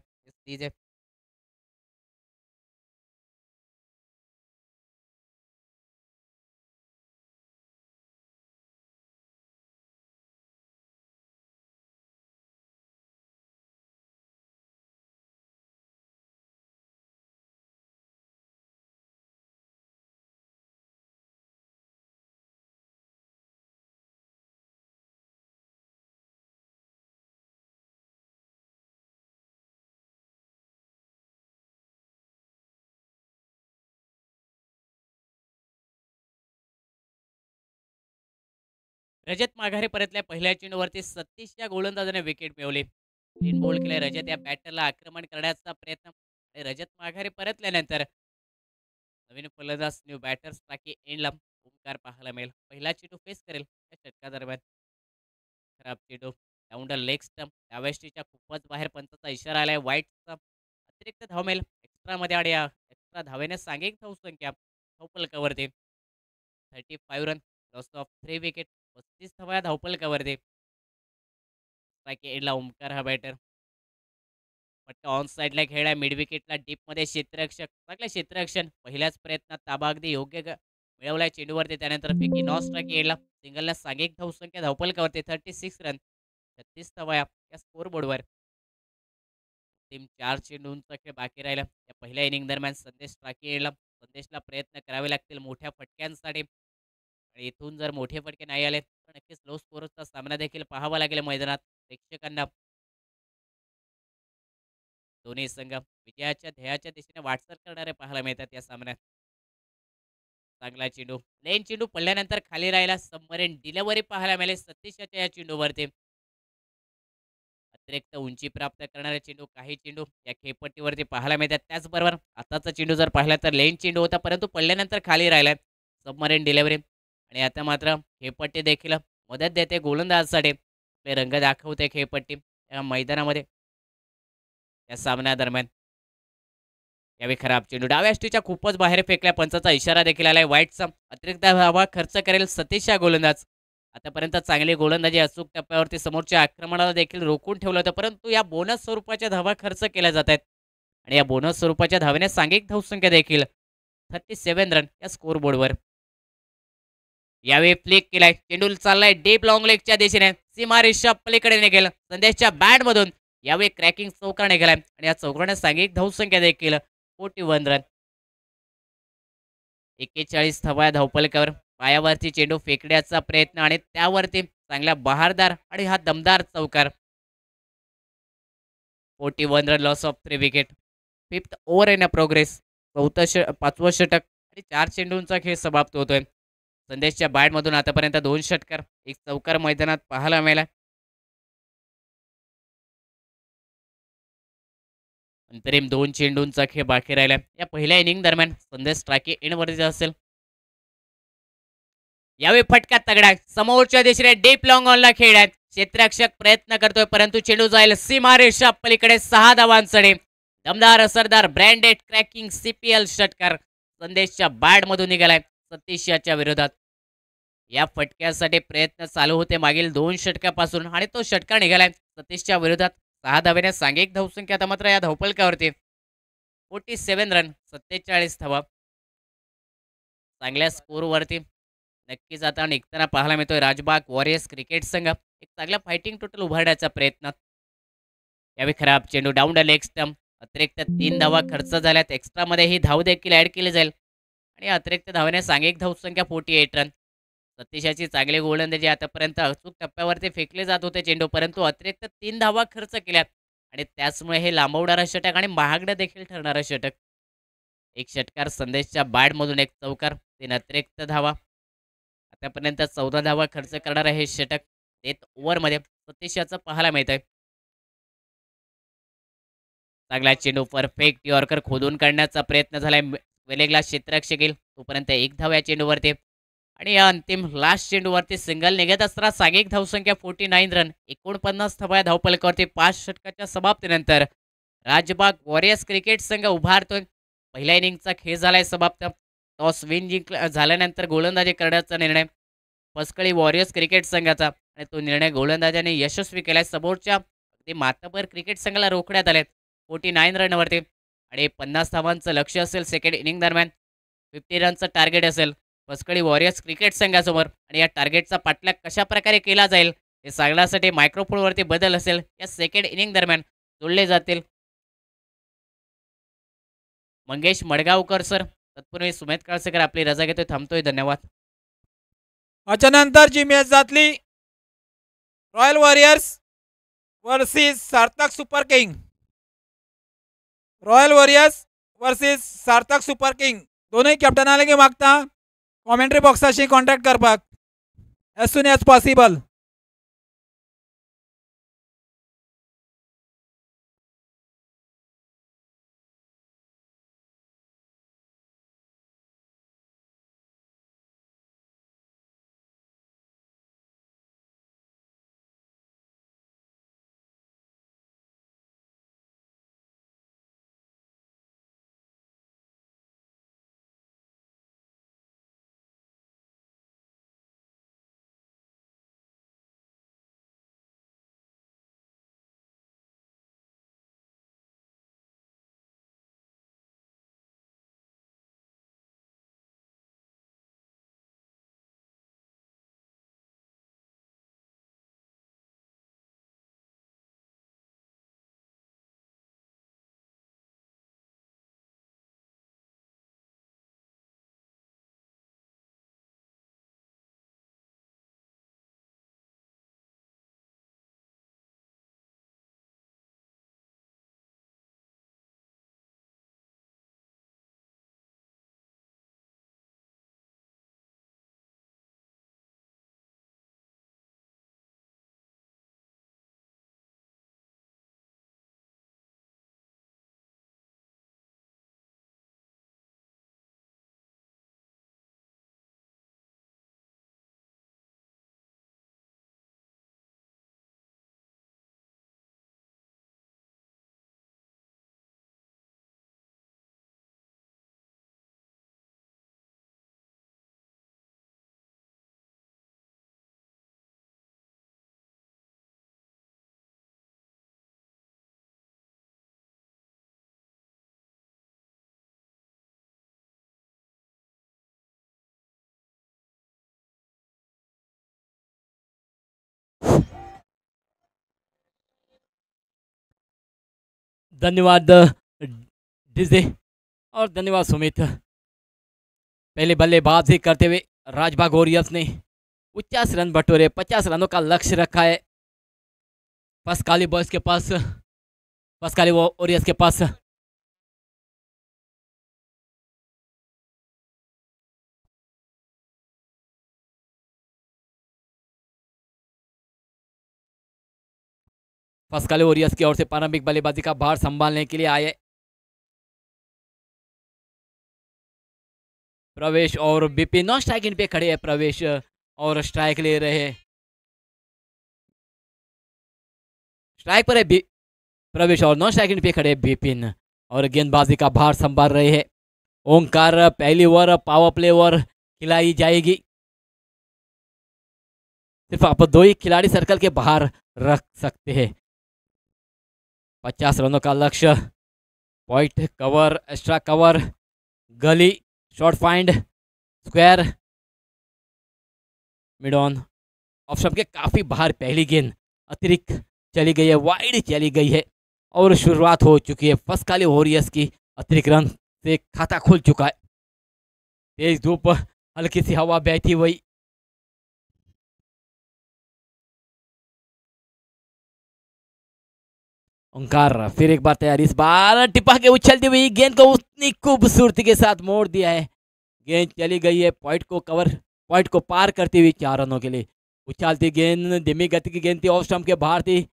रजत माघारी परतल्या. पहिल्या चेंडूवरती 36 या गोलंदाजाने विकेट मिळवली. क्लीन बोल्ड केले. रजत या बॅटरला आक्रमण करण्याचा प्रयत्न आणि रजत माघारी परतल्यानंतर नवीन फलंदाज न्यू बॅटर्स टाकी एंडला ओमकार पाहायला मिळेल. पहिला चेंडू फेस करेल या षटकादरम्यान. खराब चेंडू डाऊन द लेग स्टंप. डाव्या खूपच बाहेर पंचाचा इशारा आलाय. वाईटचा अतिरिक्त धाव मिळेल एक्स्ट्रामध्ये आणि एक्स्ट्रा धावेने सांघिक धावसंख्या धावफलकावरती 35 रन लॉस ऑफ 3 विकेट. 35 धावा या धावफलकावरती. स्ट्राइक एंडला ओमकार हा बॅटर. फटका ऑन साईडला खेळला. मिड विकेटला डीपमध्ये क्षेत्ररक्षक चांगलं क्षेत्ररक्षण. पहिल्याच प्रयत्नात ताबा अगदी योग्य मिळवलाय चेंडूवरती. त्यानंतर फेकी नॉन स्ट्राइक एंडला सिंगलला सांघिक धावसंख्या धावफलकावरती 36 रन 36 धावा या स्कोरबोर्डवर. टीम 4 चेंडूंचा खेळ बाकी राहिला. या पहिल्या इनिंग दरम्यान संदेश टाकी एंडला संदेशला प्रयत्न करावे लागतील मोठ्या फटक्यांसाठी. आणि इथून जर मोठे फटके नाही आले तर नक्कीच लो स्कोरचा सामना देखील पाहावा लागेल मैदानात प्रेक्षकांना. दोन्ही संघ विजयाच्या ध्येयाच्या दिशेने वाटचाल करणारे पाहायला मिळतात या सामन्यात. चांगला चेंडू. लेन चेंडू पडल्यानंतर खाली राहिला. सबमरीन डिलिव्हरी पाहायला मिळेल सतीशच्या या चेंडूवरती. अतिरिक्त उंची प्राप्त करणारे चेंडू काही चेंडू या खेळपट्टीवरती पाहायला मिळतात. त्याचबरोबर आताचा चेंडू जर पाहिला तर लेन चेंडू होता, परंतु पडल्यानंतर खाली राहिलाय. सबमरीन डिलिव्हरी आणि आता मात्र खेळपट्टी देखील मदत देते गोलंदाजासाठी. आपले रंग दाखवते खेळपट्टी या मैदानामध्ये या सामन्यादरम्यान. यावेळी खराब चेंडू डाव्या खूपच बाहेर फेकल्या. पंचाचा इशारा देखील आलाय. वाईटचा अतिरिक्त धावा खर्च करेल सतीश हा गोलंदाज. आतापर्यंत चांगली गोलंदाजी अचूक टप्प्यावरती समोरच्या आक्रमणाला देखील रोखून ठेवलं होतं, परंतु या बोनस स्वरूपाच्या धावा खर्च केल्या जात आहेत. आणि या बोनस स्वरूपाच्या धावेने सांघिक धावसंख्या देखील 37 रन या स्कोरबोर्डवर. यावेळी फ्लिक केलाय. चेंडू चाललाय डीप लॉंग लेगच्या दिशेने. सीमारेषा पलीकडे निघेल संदेशच्या बॅटमधून. यावेळी क्रॅकिंग चौकार निघालाय आणि या चौकाने सांघिक धावसंख्या देखील 41 रन. 41 धावा धावफलकावर. पायावरती चेंडू फेकण्याचा प्रयत्न आणि त्यावरती चांगला बहारदार आणि हा दमदार चौकार. 41 run, loss of 3 wicket. Fifth over in a progress. पाचवं षटक आणि 4 चेंडूंचा खेळ समाप्त होतोय. संदेशच्या बॅटमधून आतापर्यंत 2 षटकार, 1 चौकार मैदानात पाहायला मिळाला. अंतरिम 2 चेंडूंचा खेळ बाकी राहिला. या पहिल्या इनिंग दरम्यान संदेश स्ट्रायकी एंडवरती असेल. यावेळी फटका तगडा, समोरच्या दिशेने डीप लॉंग ऑनला खेळ आहे. क्षेत्ररक्षक प्रयत्न करतोय परंतु चेंडू जाईल सीमारेषा पलीकडे. 6 धावांसाठी दमदार असरदार ब्रँडेड क्रॅकिंग CPL षटकार संदेशच्या बॅटमधून निघालाय सतीश याच्या विरोधात. या फटक्यासाठी प्रयत्न चालू होते मागील 2 षटकापासून आणि तो षटकार निघालाय सतीशच्या विरोधात. 6 धावेने सांघिक धावसंख्या आता मात्र या धावफलकावरती. 47 रन, 47 धावा. चांगल्या स्कोरवरती नक्कीच आता निघताना पाहायला मिळतोय राजबाग वॉरियर्स क्रिकेट संघ. एक चांगला फायटिंग टोटल उभारण्याचा प्रयत्न. यावेळी खराब चेंडू डाऊन द लेग स्टंप. अतिरिक्त 3 धावा खर्च झाल्यात. एक्स्ट्रामध्ये ही धाव देखील ऍड केली जाईल आणि अतिरिक्त धावेने सांघिक धावसंख्या 48 रन. सतीशाची चांगली गोलंदाजी. आतापर्यंत अचूक टप्प्यावरती फेकले जात होते चेंडू परंतु अतिरिक्त 3 धावा खर्च केल्यात आणि त्याचमुळे हे लांबवणारं षटक आणि महागडं देखील ठरणारं षटक. एक षटकार संदेशच्या बॅटमधून, एक चौकार, 3 अतिरिक्त धावा. आतापर्यंत 14 धावा खर्च करणारं हे षटक 8 ओव्हरमध्ये सतीश याचं पाहायला मिळत आहे. चांगला चेंडू, परफेक्ट यॉर्कर खोदून काढण्याचा प्रयत्न झालाय. वेलेगला क्षेत्ररक्षक येईल तोपर्यंत 1 धाव या चेंडूवरती आणि या अंतिम लास्ट चेंडूवरती सिंगल निघत असताना सांघिक धावसंख्या 49 रन. 49 धावा या धावफलकावरती 5 षटकाच्या समाप्तीनंतर राजबाग वॉरियर्स क्रिकेट संघ उभारतोय. पहिल्या इनिंगचा खेळ झालाय समाप्त. टॉस विन झाल्यानंतर गोलंदाजी करण्याचा निर्णय पसकळी वॉरियर्स क्रिकेट संघाचा आणि तो निर्णय गोलंदाजाने यशस्वी केलाय. समोरच्या अगदी मातबर क्रिकेट संघाला रोखण्यात आले 49 रनवरती आणि 50 धावांचं लक्ष असेल सेकंड इनिंग दरम्यान. 50 रनचं टार्गेट असेल पसकळी वॉरियर्स क्रिकेट संघासमोर आणि या टार्गेटचा पाठलाग कशा प्रकारे केला जाईल हे सांगण्यासाठी मायक्रोफोनवरती बदल असेल या सेकंड इनिंग दरम्यान जोडले जातील. मंगेश मडगावकर सर. तत्पूर्वी सुमेध काळसेकर आपली रजा घेतोय, थांबतोय. धन्यवाद. याच्यानंतर जी मॅच जातली रॉयल वॉरियर्स वर्सेस सार्थक super king. Royal warriors versus सार्थक सुपर किंग दोनोय कॅप्टनालागे मागता कॉमेंट्री बॉक्साशी कॉन्टॅक्ट करपाक एज सून एज पॉसिबल. धन्यवाद डीजे और धन्यवाद सुमित. पहले बल्लेबाजी करते हुए राजबाग वॉरियर्स ने 50 रन बटोरे, 50 रनों का लक्ष्य रखा है। पसकाली बॉयज के पास, पसकाली वॉरियर्स के पास पसकाली वॉरियर्स की ओर से प्रारंभिक बल्लेबाजी का भार संभालने के लिए आए प्रवेश और बिपिन। नॉन स्ट्राइक इन पे खड़े हैं प्रवेश और स्ट्राइक ले रहे हैं। स्ट्राइक पर है प्रवेश और नॉन स्ट्राइक इन पे खड़े हैं बिपिन और गेंदबाजी का भार संभाल रहे हैं ओंकार। पहली ओवर पावर प्ले ओवर खिलाई जाएगी। सिर्फ आप 2 ही खिलाड़ी सर्कल के बाहर रख सकते हैं। 50 रनों का लक्ष्य। पॉइंट कवर, एक्स्ट्रा कवर, गली, short find, square, mid on off stump के काफी बाहर पहली गेंद अतिरिक्त चली गई है, वाइड चली गई है और शुरुआत हो चुकी है। पसकाली वॉरियर्स की अतिरिक्त रन से खाता खुल चुका है। तेज धूप, हल्की सी हवा बहती हुई। ओंकार फिर एक बार तैयार, इस बार टिपा के उछलती हुई गेंद को उतनी खूबसूरती के साथ मोड़ दिया है। गेंद चली गई है पॉइंट को पार करती हुई 4 रनों के लिए। उछालती गेंद धीमी गति की गेंद थी, ऑफ स्टंप के बाहर थी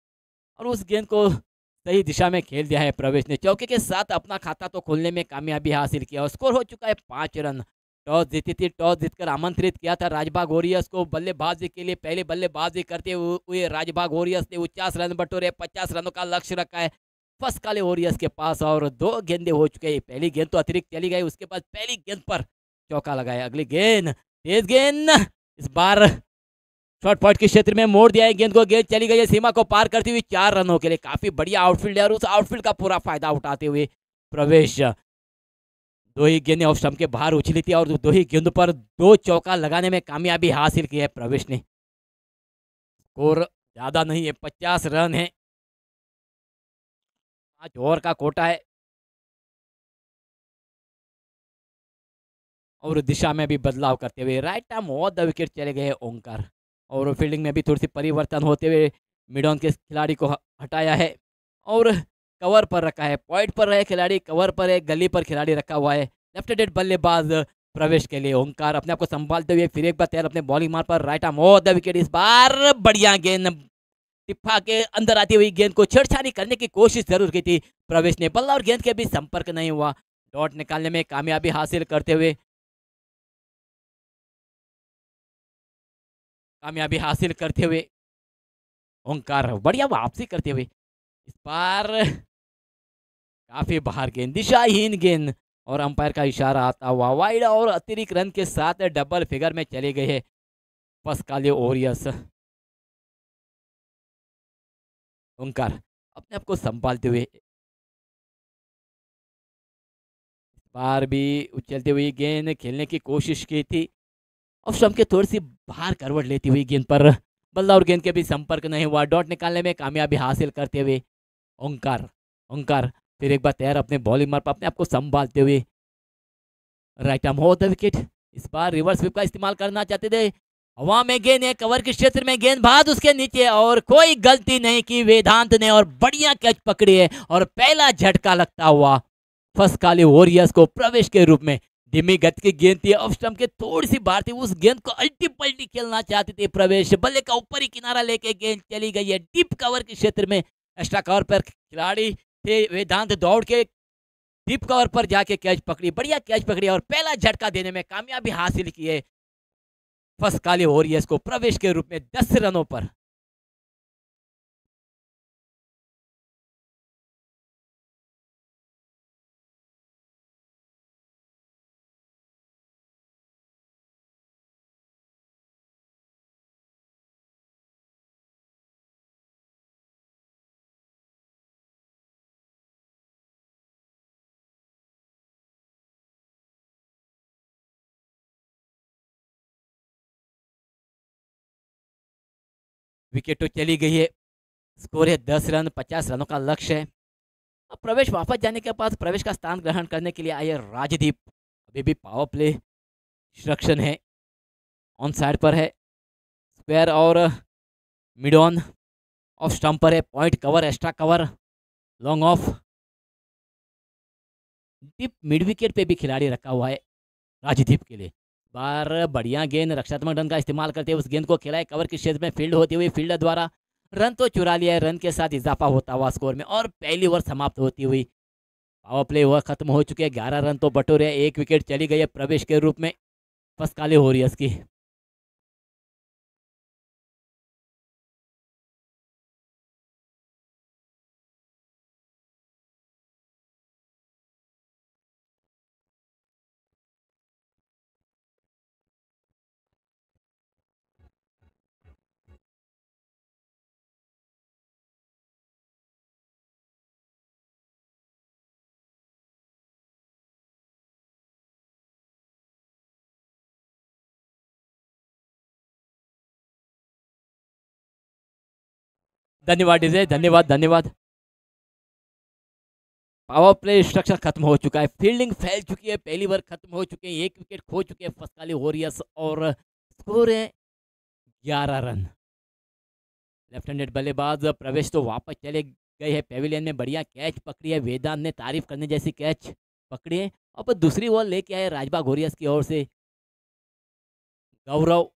और उस गेंद को सही दिशा में खेल दिया है प्रवेश ने। चौके के साथ अपना खाता तो खोलने में कामयाबी हासिल किया और स्कोर हो चुका है 5 रन। टॉस जीती थी, टॉस जीतकर आमंत्रित किया था राजबाग वॉरियर्स को बल्लेबाजी के लिए। पहले बल्लेबाजी करते हुए राजबाग वॉरियर्स ने 49 रन बटोरे, 50 रनों का लक्ष्य रखा है पसकाली वॉरियर्स के पास और 2 गेंदें हो चुके हैं। पहली गेंद तो अतिरिक्त चली गई, उसके बाद पहली गेंद पर चौका लगाया। अगली गेंद तेज गेंद, इस बार शॉर्ट पॉइंट के क्षेत्र में मोड़ दिया है गेंद को। गेंद चली गई है सीमा को पार करती हुई 4 रनों के लिए। काफी बढ़िया आउटफील्ड है और उस आउटफील्ड का पूरा फायदा उठाते हुए प्रवेश 2 ही गेंदें ऑफ स्टंप के बाहर उछली थी और 2 ही गेंद पर 2 चौका लगाने में कामयाबी हासिल की है प्रवेश ने। स्कोर ज्यादा नहीं है, 50 रन है, 5 ओवर का कोटा है और दिशा में भी बदलाव करते हुए right arm of the wicket चले गए ओंकार और फील्डिंग में भी थोड़ी सी परिवर्तन होते हुए मिड ऑन के खिलाड़ी को हटाया है और कवर पर रखा है। पॉइंट पर रहे खिलाड़ी, कवर पर है, गली पर खिलाड़ी रखा हुआ है। लेफ्ट हैंडेड बल्लेबाज प्रवेश के लिए ओंकार अपने आप को संभालते हुए फिर एक बार तैयार अपने बॉलिंग मार पर right arm of the wicket. इस बार बढ़िया गेंद टिप्पा के अंदर आती हुई गेंद को छेड़छाड़ी करने की कोशिश जरूर की थी प्रवेश ने। बल्ला और गेंद के बीच संपर्क नहीं हुआ। डॉट निकालने में कामयाबी हासिल करते हुए ओंकार बढ़िया वापसी करते हुए इस बार काफी बाहर गेंद, दिशाहीन गेंद और अंपायर का इशारा आता हुआ वाइड और अतिरिक्त रन के साथ डबल फिगर में चले गए हैं पसकाली वॉरियर्स। ओंकार अपने आप को संभालते हुए इस बार भी उछलती हुई गेंद खेलने की कोशिश की थी और स्टंप के थोड़ी सी बाहर करवट लेती हुई गेंद पर बल्ला और गेंद के भी संपर्क नहीं हुआ। डॉट निकालने में कामयाबी हासिल करते हुए ओंकार फिर एक बार तैयार अपने बॉलिंग मार पर अपने आप को संभालते हुए right arm of the wicket. इस बार रिवर्स स्वीप का इस्तेमाल करना चाहते थे। हवा में गेंद है, कवर के क्षेत्र में गेंदबाज उसके नीचे और कोई गलती नहीं की वेदांत ने और बढ़िया कैच पकड़ी है और पहला झटका लगता हुआ पसकाली वॉरियर्स को प्रवेश के रूप में। धीमी गति की गेंद थी, ऑफ स्टंप के थोड़ी सी बाहर थी, उस गेंद को अल्टी पल्टी खेलना चाहते थे प्रवेश। बल्ले का ऊपरी किनारा लेके गेंद चली गई है डीप कवर के क्षेत्र में। एक्स्ट्रा कवर पर खिलाड़ी थे वेदांत, दौड़ के डीप कवर पर जाके कैच पकड़ी, बढ़िया कैच पकड़ी और पहला झटका देने में कामयाबी हासिल की है पसकाली वॉरियर्स को प्रवेश के रूप में 10 रनों पर। विकेट तो चली गई है, स्कोर है 10 रन, 50 रनों का लक्ष्य है। अब प्रवेश वापस जाने के बाद प्रवेश का स्थान ग्रहण करने के लिए आए राजदीप। अभी भी पावर प्ले इंस्ट्रक्शन है, ऑन साइड पर है, स्क्वायर और मिड ऑन ऑफ स्टंप पर है, point cover, extra cover, long off, deep mid wicket पे भी खिलाड़ी रखा हुआ है राजदीप के लिए। बार बढ़िया गेंद रक्षात्मक रन का इस्तेमाल करते हुए उस गेंद को खेला है कवर के क्षेत्र में, फील्ड होती हुई फील्डर द्वारा रन तो चुरा लिया है, रन के साथ इजाफा होता हुआ स्कोर में, और पहली ओवर समाप्त होती हुई पावर प्ले ओवर खत्म हो चुके हैं, 11 रन तो बटोरे, एक विकेट चली गई है प्रवेश के रूप में पसकाले होरियस की। धन्यवाद डीजे, धन्यवाद धन्यवाद। पावर प्ले स्ट्रक्चर खत्म हो चुका है, फील्डिंग फैल चुकी है, पहली ओवर खत्म हो चुके हैं, एक विकेट खो चुके हैं पसकाले होरियस, और स्कोर है 11 रन। लेफ्ट हैंडेड बल्लेबाज प्रवेश तो वापस चले गए हैं पेविलियन में, बढ़िया कैच पकड़ी है, वेदांत ने तारीफ करने जैसी कैच पकड़ी है, और दूसरी बॉल लेके आए राजबाग होरियस की ओर से गौरव।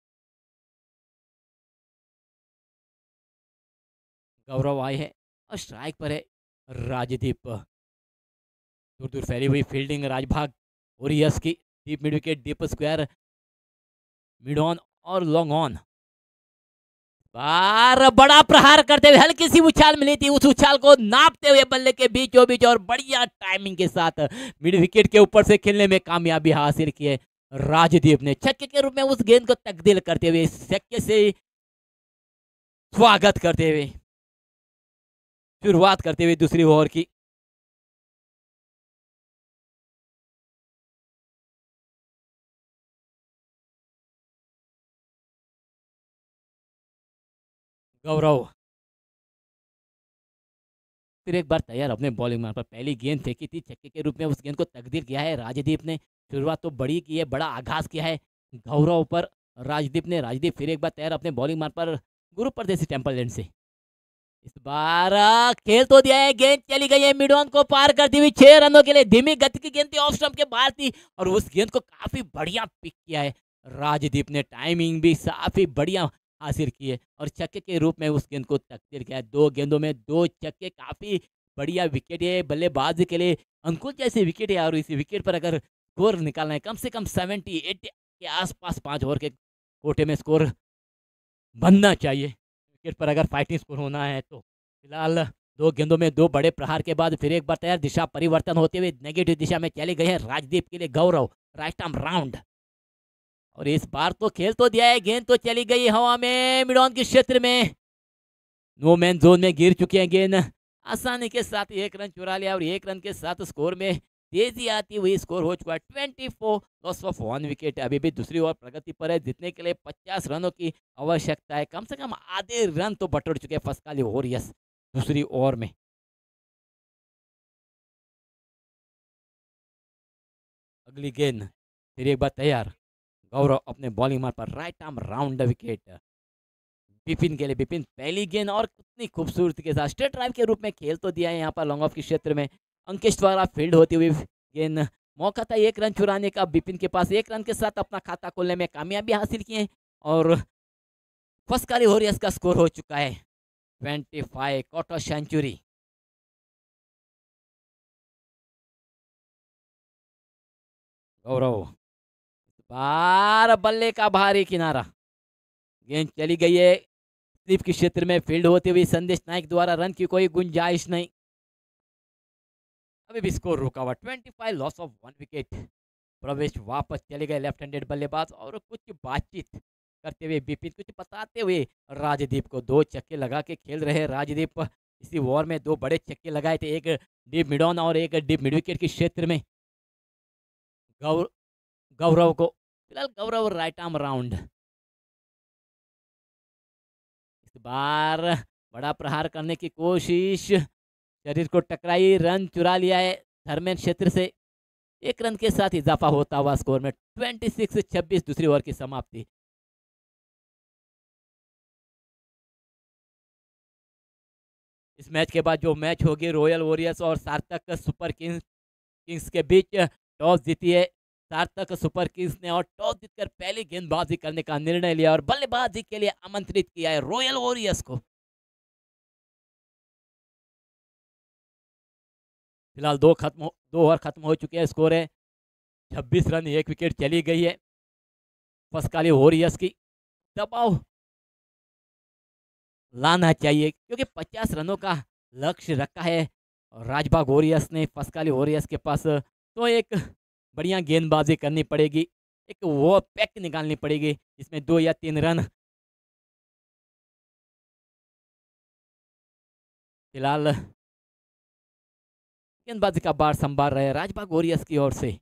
गौरव आए हैं और स्ट्राइक पर है राजदीप। दूर दूर फैली हुई फील्डिंग राजभाग होरियस की, deep mid wicket, deep square, mid on और लॉन्ग ऑन। बार बड़ा प्रहार करते हुए हल्की सी उछाल मिली थी, उस उछाल को नापते हुए बल्ले के बीचों बीच और बढ़िया टाइमिंग के साथ मिड विकेट के ऊपर से खेलने में कामयाबी हासिल की है राजदीप ने, छक्के के रूप में उस गेंद को तब्दील करते हुए, छक्के से स्वागत करते हुए शुरुआत करते हुए दूसरी ओवर की। गौरव फिर एक बार तैयार अपने बॉलिंग मार पर, पहली गेंद फेंकी थी छक्के के रूप में, उस गेंद को तकदीर किया है राजदीप ने, शुरुआत तो बड़ी की है, बड़ा आगाज किया है गौरव पर राजदीप ने। राजदीप फिर एक बार तैयार अपने बॉलिंग मार पर गुरु परदेसी टेम्पल लैंड से, इस बार खेल तो दिया है, गेंद चली गई है मिड ऑन को पार करती हुई 6 रनों के लिए, धीमी गति की गेंद थी, ऑफ स्टंप के बाहर थी, और उस गेंद को काफी बढ़िया पिक किया है राजदीप ने, टाइमिंग भी काफी बढ़िया हासिल की है, और छक्के के रूप में उस गेंद को तकदीर किया है। 2 गेंदों में 2 छक्के, काफी बढ़िया विकेट है बल्लेबाज के लिए, अंकुल जैसे विकेट है, और इस विकेट पर अगर स्कोर निकालना है कम से कम 70-80 के आसपास 5 ओवर के कोटे में स्कोर बनना चाहिए विकेट पर, अगर फाइटिंग स्कोर होना है तो। फिलहाल 2 गेंदों में 2 बड़े प्रहार के बाद फिर एक बार तैयार, दिशा परिवर्तन होते हुए नेगेटिव दिशा में चले गए हैं राजदीप के लिए गौरव, राइट आर्म राउंड, और इस बार तो खेल तो दिया है, गेंद तो चली गई हवा में मिड ऑन के क्षेत्र में, नो मैन जोन में गिर चुके हैं, गेंद आसानी के साथ 1 रन चुरा लिया, और 1 रन के साथ स्कोर में तेजी आती हुई स्कोर हो चुका है 24, लॉस ऑफ 1 विकेट। अभी भी दूसरी ओवर प्रगति पर है, जीतने के लिए 50 रनों की आवश्यकता है, कम से कम आधे रन तो बटोर चुके हैं पसकाले होरियस दूसरी ओवर में। अगली गेंद फिर एक बार तैयार, गौरव अपने बॉलिंग मार पर right arm round the wicket Bipin के लिए, बिपिन पहली गेंद और कितनी खूबसूरती के साथ स्ट्रेट ड्राइव के रूप में खेल तो दिया है यहाँ पर लॉन्ग ऑफ के क्षेत्र में, अंकिश द्वारा फील्ड होती हुई गेंद, मौका था 1 रन चुराने का बिपिन के पास, 1 रन के साथ अपना खाता खोलने में कामयाबी हासिल की है, और पसकाले होरियस का स्कोर हो चुका है 25, क्वार्टर सेंचुरी। गौरव बार बल्ले का भारी किनारा, गेंद चली गई है स्लिप के क्षेत्र में, फील्ड होते हुए संदेश नायक द्वारा रन की कोई गुंजाइश नहीं, अभी भी स्कोर रुका हुआ 25, लॉस ऑफ 1 विकेट। प्रवेश वापस चले गए लेफ्ट हैंडेड बल्लेबाज, और कुछ बातचीत करते हुए बिपिन, कुछ बताते हुए राजदीप को, 2 छक्के लगा के खेल रहे राजदीप, इसी ओवर में 2 बड़े छक्के लगाए थे, एक डीप मिड ऑन और एक डीप मिड विकेट के क्षेत्र में गौरव को। फिलहाल गौरव राइट आर्म राउंड, इस बार बड़ा प्रहार करने की कोशिश, शरीर को टकराई, रन चुरा लिया है धर्मेंद्र क्षेत्र से, एक रन के साथ इजाफा होता हुआ स्कोर में 26-26 दूसरी ओवर की समाप्ति। इस मैच के बाद जो मैच होगी रॉयल वॉरियर्स और सार्थक सुपर किंग्स के बीच, टॉस जीती है सार्थक सुपर किंग्स ने और टॉस जीतकर पहली गेंदबाजी करने का निर्णय लिया और बल्लेबाजी के लिए आमंत्रित किया है रॉयल वॉरियर्स को। फिलहाल दो ओवर खत्म हो चुके हैं। स्कोर है 26 रन, 1 विकेट चली गई है। फसकाली वॉरियर्स की दबाव लाना चाहिए क्योंकि 50 रनों का लक्ष्य रखा है और राजबाग वॉरियर्स ने। फसकाली वॉरियर्स के पास तो एक बढ़िया गेंदबाजी करनी पड़ेगी, एक वो पैक निकालनी पड़ेगी जिसमें 2 या 3 रन। फिलहाल गेंदबाजी का बार संभाल रहे हैं राजबाग वॉरियर्स की ओर से।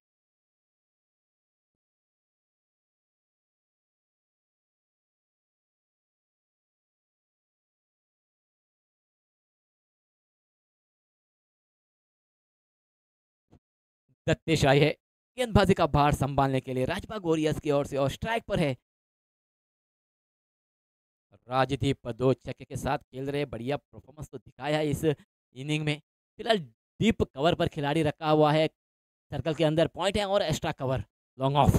दत्तेश आई है गेंदबाजी का भार संभालने के लिए राजबाग वॉरियर्स की ओर से और स्ट्राइक पर है राजदीप। 2 छक्के के साथ खेल रहे, बढ़िया परफॉर्मेंस तो दिखाया है इस इनिंग में। फिलहाल डीप कवर पर खिलाड़ी रखा हुआ है, सर्कल के अंदर पॉइंट है और एक्स्ट्रा कवर लॉन्ग ऑफ।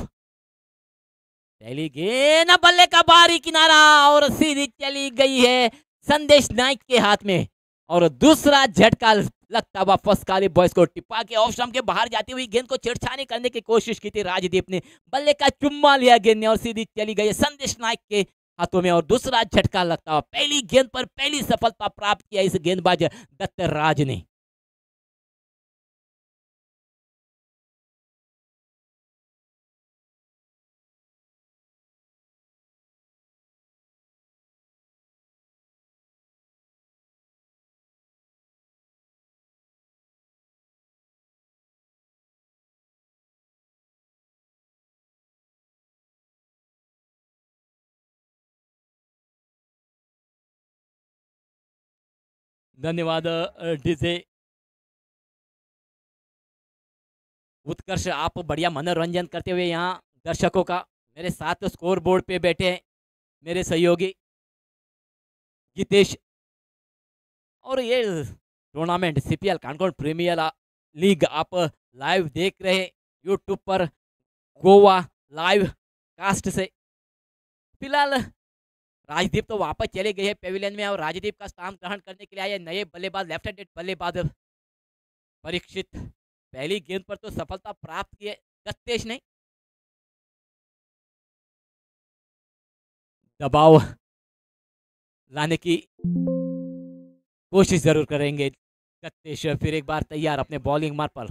पहली गेंद बल्ले का बाहरी किनारा और सीधी चली गई है संदेश नाइक के हाथ में और दूसरा झटका लगता हुआ फसकाली बॉयज को टिपा के ऑफ स्टंप के बाहर जाती हुई गेंद को छेड़छाड़ी करने की कोशिश की थी राजदीप ने। बल्ले का चुम्मा लिया गेंद ने और सीधी चली गई संदेश नाइक के हाथों में और दूसरा झटका लगता हुआ पहली गेंद पर पहली सफलता प्राप्त किया इस गेंदबाज दत्तराज ने। धन्यवाद डीजे उत्कर्ष, आप बढ़िया मनोरंजन करते हुए यहाँ दर्शकों का। मेरे साथ स्कोर बोर्ड पे बैठे हैं मेरे सहयोगी गीतेश और ये टूर्नामेंट सीपीएल कानकोण प्रीमियर लीग आप लाइव देख रहे हैं यूट्यूब पर गोवा लाइव कास्ट से। फिलहाल राजदीप तो वापस चले गए हैं पेविलियन में और राजदीप का स्थान ग्रहण करने के लिए आए नए बल्लेबाज, लेफ्ट हैंडेड बल्लेबाज परीक्षित। पहली गेंद पर तो सफलता प्राप्त की है दत्तेश ने। दबाव लाने की कोशिश जरूर करेंगे दत्तेश। फिर एक बार तैयार अपने बॉलिंग मार्ग पर।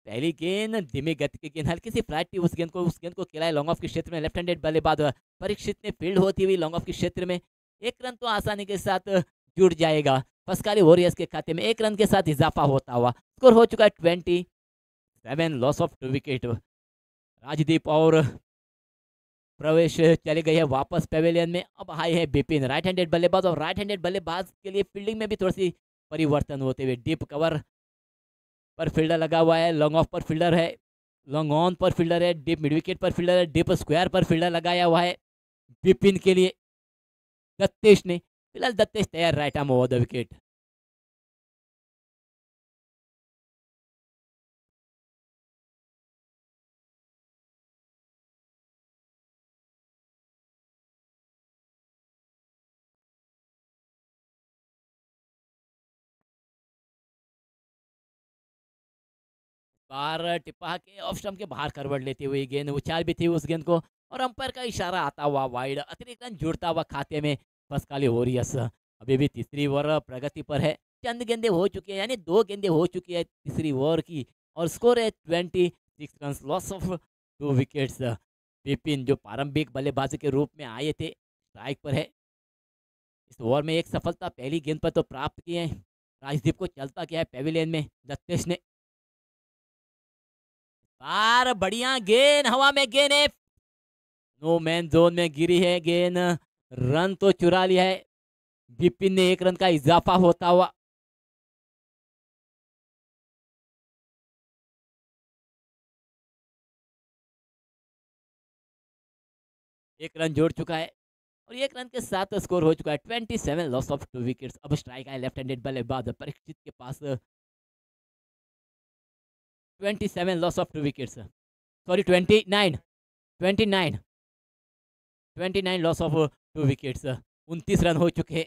पहली गेंद धीमी गति की गेंद, हल्की सी फ्लाइट थी उस गेंद को खिलाया लॉन्ग ऑफ के क्षेत्र में। लेफ्ट हैंडेड बल्लेबाज परीक्षित ने फील्ड होती हुई लॉन्ग ऑफ के क्षेत्र में 1 रन तो आसानी के साथ जुड़ जाएगा फसकाली वॉरियर्स के खाते में। 1 रन के साथ इजाफा होता हुआ स्कोर हो चुका है 27, लॉस ऑफ 2 विकेट। राजदीप और प्रवेश चले गए हैं वापस पेविलियन में। अब आए हैं बिपिन, राइट हैंडेड बल्लेबाज और राइट हैंडेड बल्लेबाज के लिए फील्डिंग में भी थोड़ी सी परिवर्तन होते हुए। डीप कवर पर फील्डर लगा हुआ है, लॉन्ग ऑफ पर फील्डर है, लॉन्ग ऑन पर फील्डर है, डीप मिड विकेट पर फील्डर है, डीप स्क्वायर पर फील्डर लगाया हुआ है बिपिन के लिए दत्तेश ने। फिलहाल दत्तेश तैयार, right arm over the wicket. बार टिपा के ऑफ स्टंप के बाहर करवट लेती हुई गेंद, उछाल भी थी उस गेंद को और अंपायर का इशारा आता हुआ वाइड। अतिरिक्त रन जुड़ता हुआ खाते में फसकाली वॉरियर्स अभी भी तीसरी ओवर प्रगति पर है। चंद गेंदे हो चुकी है, यानी 2 गेंदे हो चुकी है तीसरी ओवर की और स्कोर है 26 run, loss of 2 wickets. Bipin जो प्रारंभिक बल्लेबाजी के रूप में आए थे स्ट्राइक पर है। इस ओवर में एक सफलता पहली गेंद पर तो प्राप्त की है। राजदीप को चलता किया है पेविलियन में दत्तेश ने। बार बढ़िया गेंद, हवा में गेंद है, नो मैन जोन में गिरी है गेंद, रन तो चुरा लिया है बिपिन ने। 1 रन का इजाफा होता हुआ एक रन जोड़ चुका है और एक रन के साथ स्कोर हो चुका है 27 लॉस ऑफ 2 विकेट्स। अब स्ट्राइक आए लेफ्ट हैंडेड बल्लेबाज परीक्षित के पास 27 loss of 2 wickets, sorry 29, 29, 29 loss of 2 wickets, 29 run हो चुके हैं।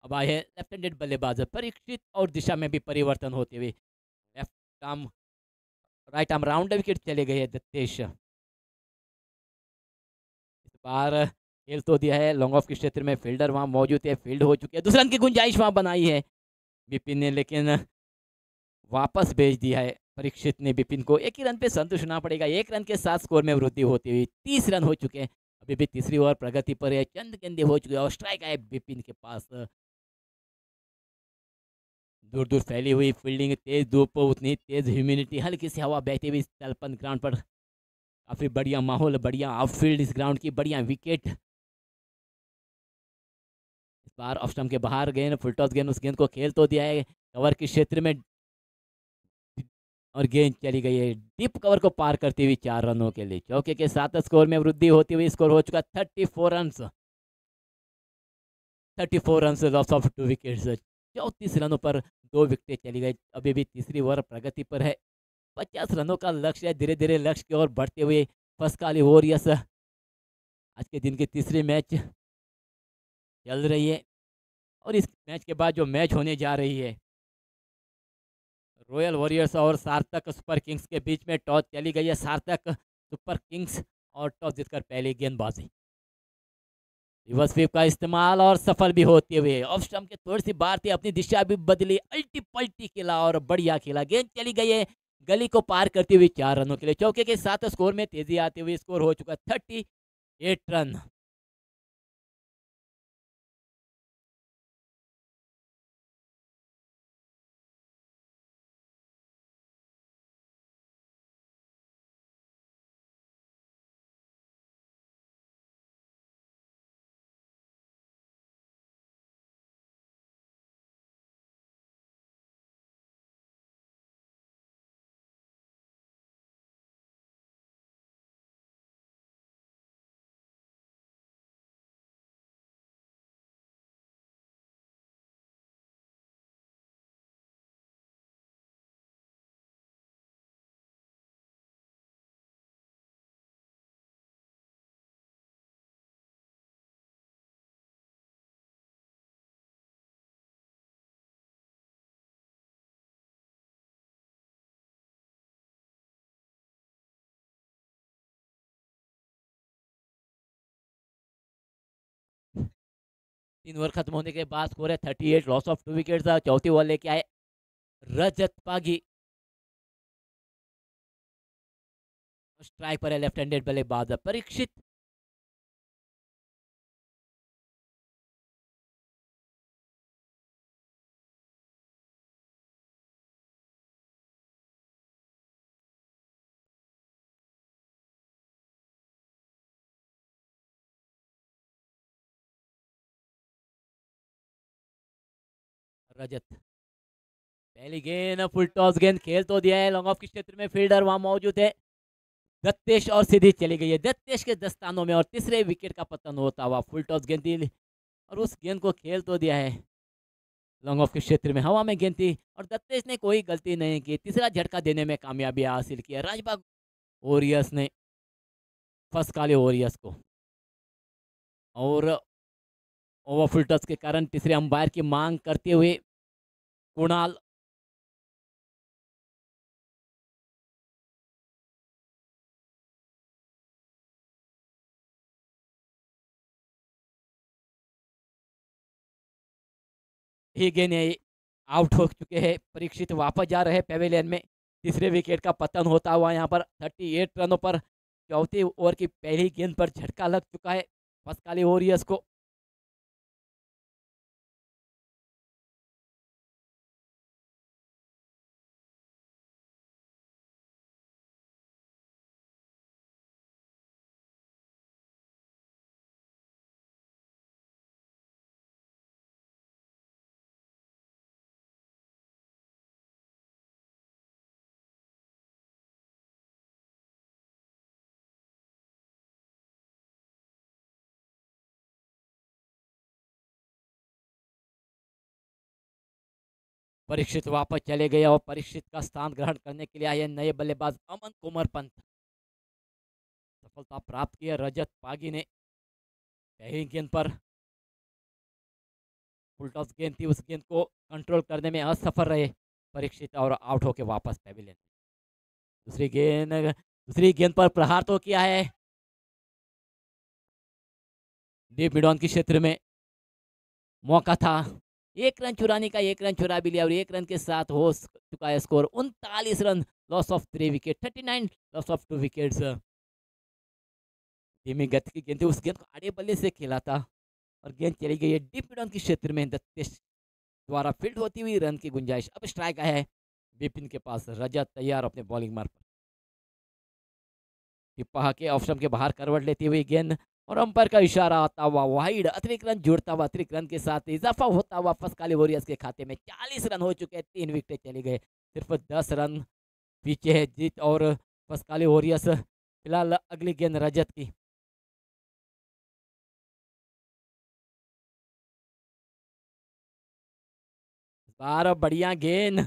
अब आए हैं लेफ्ट हैंडेड बल्लेबाज परीक्षित और दिशा में भी परिवर्तन होते हुए left arm right arm round wicket चले गए हैं दत्तेश। इस बार खेल तो दिया है लॉन्ग ऑफ के क्षेत्र में, फील्डर वहां मौजूद है, फील्ड हो चुकी है, दूसरा रन की गुंजाइश वहां बनाई है विपिन ने, लेकिन वापस भेज दिया है परीक्षित ने विपिन को। एक ही रन पे संतुष्ट होना पड़ेगा, एक रन के साथ स्कोर में वृद्धि होती हुई 30 रन हो चुके हैं। अभी भी तीसरी ओवर प्रगति पर है, चंद गेंदे हो चुके हैं और स्ट्राइक आए विपिन के पास। दूर दूर फैली हुई फील्डिंग, तेज धूप, उतनी तेज ह्यूमिडिटी, हल्की सी हवा बहती हुई तलपन ग्राउंड पर, काफी बढ़िया माहौल, बढ़िया आउटफील्ड इस ग्राउंड की, बढ़िया विकेट। इस बार ऑफ स्टंप के बाहर गेंद, फुल टॉस गेंद, उस गेंद को खेल तो दिया है कवर के क्षेत्र में और गेंद चली गई है डीप कवर को पार करती हुई 4 रनों के लिए। चौके के साथ स्कोर में वृद्धि होती हुई स्कोर हो चुका 34 run, 34 run loss of 2 wickets. 34 रनों पर 2 विकेटें चली गई। अभी भी तीसरी ओवर प्रगति पर है, 50 रनों का लक्ष्य है, धीरे धीरे लक्ष्य की ओर बढ़ते हुए फसकाली वॉरियर्स आज के दिन की तीसरी मैच चल रही है और इस मैच के बाद जो मैच होने जा रही है रॉयल वॉरियर्स और सार्थक सुपर किंग्स के बीच में, टॉस चली गई है सार्थक सुपर किंग्स और टॉस जीतकर पहली गेंदबाजी, रिवर्स स्वीप का इस्तेमाल और सफल भी होते हुए ऑफ स्टंप के थोड़ी सी बार थी, अपनी दिशा भी बदली, अल्टी पल्टी खेला और बढ़िया खेला, गेंद चली गई है गली को पार करती हुई 4 रनों के लिए। चौके के साथ स्कोर में तेजी आते हुए स्कोर हो चुका 38 रन। तीन ओवर खत्म होने के बाद स्कोर है 38, लॉस ऑफ 2 विकेट्स। चौथी ओवर लेके आए रजत पागी, स्ट्राइक पर है लेफ्ट हैंडेड बल्लेबाज परीक्षित। रजत पहली गेंद, फुल टॉस गेंद खेल तो दिया है लॉन्ग ऑफ के क्षेत्र में, फील्डर वहां मौजूद है दत्तेश और सीधी चली गई है दत्तेश के दस्तानों में और तीसरे विकेट का पतन होता हुआ। फुल टॉस गेंद थी और उस गेंद को खेल तो दिया है लॉन्ग ऑफ के क्षेत्र में, हवा में गेंद थी और दत्तेश ने कोई गलती नहीं की, तीसरा झटका देने में कामयाबी हासिल किया राजबाग वॉरियर्स ने, फर्स्ट काले वॉरियर्स को। और ओवर फुल टॉस के कारण तीसरे अंपायर की मांग करते हुए कुणाल ही गेंद आउट हो चुके हैं। परीक्षित वापस जा रहे हैं पेविलियन में, तीसरे विकेट का पतन होता हुआ यहाँ पर 38 रनों पर चौथी ओवर की पहली गेंद पर झटका लग चुका है पसकाली वॉरियर्स को। परीक्षित वापस चले गए और परीक्षित का स्थान ग्रहण करने के लिए आए नए बल्लेबाज अमन कुमार पंत। सफलता प्राप्त की है रजत पागी ने। पहली गेंद पर फुल टॉस गेंद थी, उस गेंद को कंट्रोल करने में असफल रहे परीक्षित और आउट होकर वापस पेविलियन। दूसरी गेंद पर प्रहार तो किया है डीप मिड ऑन के क्षेत्र में। मौका था एक रन चुराने का, एक रन चुरा भी लिया और एक रन के साथ हो चुका है score 39 run. Loss of 3 wicket, 39 loss of 2 wickets. धीमी गति की गेंद थी, उस गेंद को आड़े बल्ले से खेला था और गेंद चली गई है डीप मिड ऑन के क्षेत्र में। दत्तेश द्वारा फील्ड होती हुई रन की गुंजाइश। अब स्ट्राइक आया है विपिन के पास। रजत तैयार अपने बॉलिंग मार्ग पर। टिप्पा के ऑफ स्टंप के बाहर करवट लेती हुई गेंद और अंपायर का इशारा आता हुआ वाइड। अतिरिक्त रन जुड़ता हुआ, अतिरिक्त रन के साथ इजाफा होता हुआ फसकाली वॉरियर्स के खाते में 40 रन हो चुके हैं। 3 विकेट चले गए, सिर्फ 10 रन पीछे है जीत और फसकाली वॉरियर्स। फिलहाल अगली गेंद रजत की। बार बढ़िया गेंद,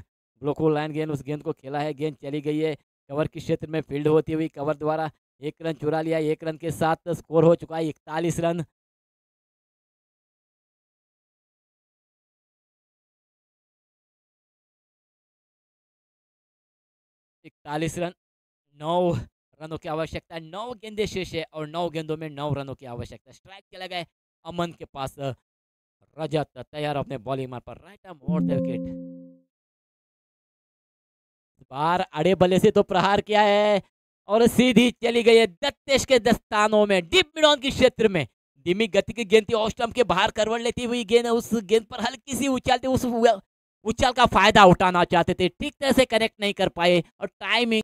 ब्लोको लाइन गेंद, उस गेंद को खेला है। गेंद चली गई है कवर के क्षेत्र में, फील्ड होती हुई कवर द्वारा एक रन चुरा लिया। एक रन के साथ स्कोर हो चुका है 41 रन। इकतालीस रन, 9 रनों की आवश्यकता है। 9 गेंदे शेष है और 9 गेंदों में 9 रनों की आवश्यकता। स्ट्राइक चला गया अमन के पास। रजत तैयार अपने बॉलिंग मार पर। Right arm over the wicket. बार अड़े बल्ले से तो प्रहार किया है और सीधी चली गई है दत्तेश के दस्तानों में डीप मिड ऑन के क्षेत्र में। धीमी गति की गेंद थी, ऑफ स्टंप के बाहर करवट लेती हुई गेंद। उस गेंद पर हल्की सी उछाल थी, उस उछाल का फायदा उठाना चाहते थे, ठीक तरह से कनेक्ट नहीं कर पाए और टाइमिंग।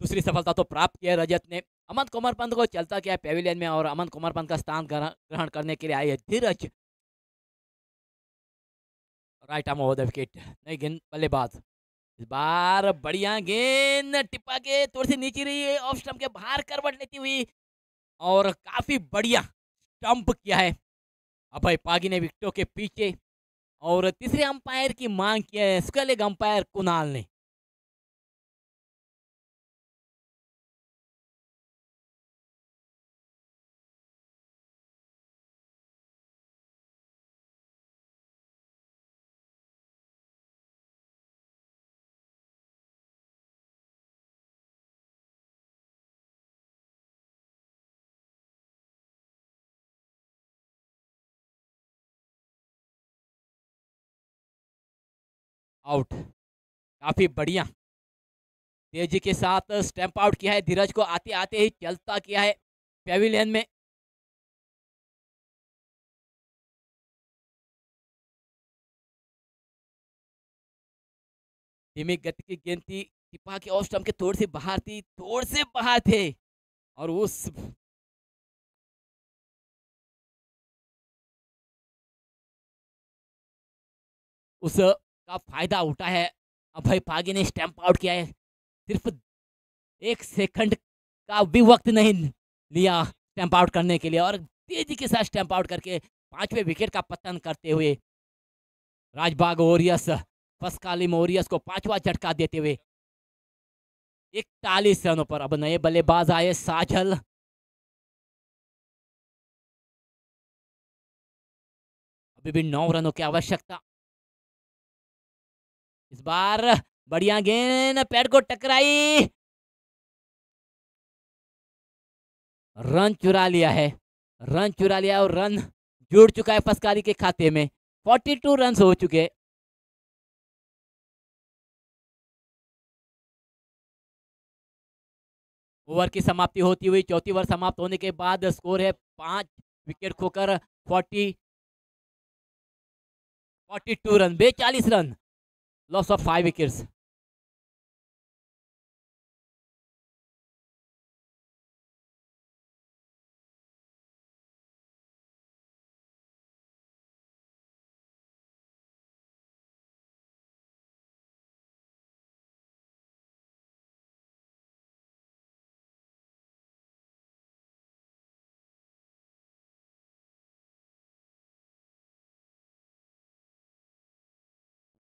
दूसरी सफलता तो प्राप्त किया रजत ने। अमन कुमार पंत को चलता किया पेविलियन में और अमन कुमार पंत का स्थान ग्रहण करने के लिए आए Dheeraj. Right arm over the wicket. नई गेंद बल्लेबाज। इस बार बढ़िया गेंद टिप्पा के थोड़ी सी नीचे रही है, ऑफ स्टंप के बाहर करवट लेती हुई और काफी बढ़िया स्टंप किया है अभय पागी ने विकेटों के पीछे। और तीसरे अंपायर की मांग की है स्क्वायर लेग अंपायर कुणाल ने। आउट, काफी बढ़िया तेजी के साथ स्टैंप आउट किया है धीरज को। आते आते ही चलता किया है पेविलियन में। धीमी गति की गेंद थी, टिप्पा के ऑफ स्टंप के थोड़ी सी बाहर थी, थोड़े से बाहर थे और उसका फायदा उठा है अभय पागी ने। स्टैंप आउट किया है, सिर्फ 1 सेकंड का भी वक्त नहीं लिया स्टैंप आउट करने के लिए और तेजी के साथ स्टैंप आउट करके 5वें विकेट का पतन करते हुए राजबाग वॉरियर्स फसकाली वॉरियर्स को 5वां झटका देते हुए 41 रनों पर। अब नए बल्लेबाज आए साझल। अभी भी 9 रनों की आवश्यकता। इस बार बढ़िया गेंद पैड को टकराई, रन चुरा लिया है। रन चुरा लिया और रन जुड़ चुका है फसकाली के खाते में। 42 रन हो चुके। ओवर की समाप्ति होती हुई, चौथी ओवर समाप्त होने के बाद स्कोर है 5 विकेट खोकर 42 run, 42 run, loss of 5 wickets.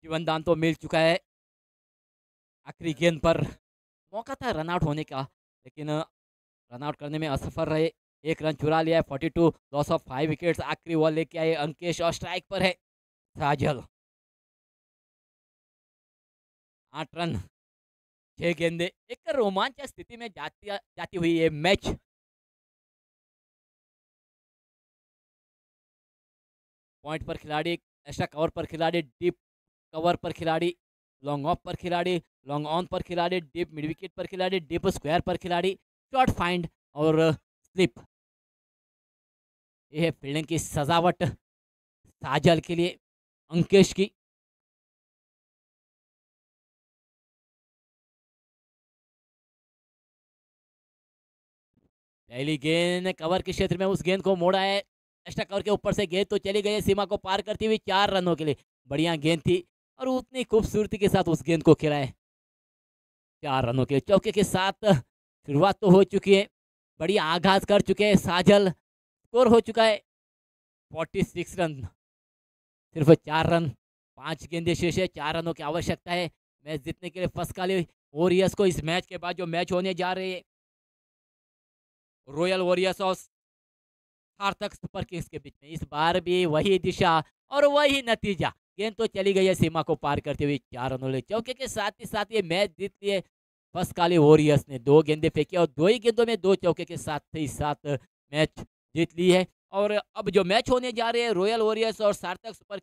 जीवनदान तो मिल चुका है आखिरी गेंद पर, मौका था रनआउट होने का, लेकिन रनआउट करने में असफल रहे। एक रन चुरा लिया है, 42, लॉस ऑफ 5 विकेट्स। आखिरी ओवर लेके आए अंकेश और स्ट्राइक पर है साजल। 8 रन, 6 गेंदे। एक रोमांचक स्थिति में जाती हुई ये मैच। पॉइंट पर खिलाड़ी, एक्स्ट्रा कवर पर खिलाड़ी, डीप कवर पर खिलाड़ी, लॉन्ग ऑफ पर खिलाड़ी, लॉन्ग ऑन पर खिलाड़ी, डीप मिड विकेट पर खिलाड़ी, डीप स्क्वायर पर खिलाड़ी, शॉर्ट फाइंड और स्लिप। ये है फील्डिंग की सजावट साजल के लिए, अंकेश की। पहली गेंद कवर के क्षेत्र में, उस गेंद को मोड़ा है, एक्स्ट्रा कवर के ऊपर से गेंद तो चली गई है सीमा को पार करती हुई 4 रनों के लिए। बढ़िया गेंद थी और उतनी खूबसूरती के साथ उस गेंद को खेला है। 4 रनों के चौके के साथ शुरुआत तो हो चुकी है, बढ़िया आगाज कर चुके हैं साजल। स्कोर हो चुका है 46 रन, सिर्फ 4 रन, 5 गेंदे शेष है, 4 रनों की आवश्यकता है मैच जीतने के लिए फर्स्ट काली वॉरियर्स को। इस मैच के बाद जो मैच होने जा रहे हैं रॉयल वॉरियर्स और सार्थक सुपर किंग्स के बीच में, इस बार भी वही दिशा और वही नतीजा। गेंद तो चली गई है सीमा को पार करते हुए 4 रनों ले चौके के साथ ही साथ ये मैच जीत लिए फर्स्ट काली वॉरियर्स ने। 2 गेंदे फेंकी और 2 ही गेंदों में 2 चौके के साथ ही साथ मैच जीत ली है। और अब जो मैच होने जा रहे हैं रॉयल वॉरियर्स और सार्थक सुपर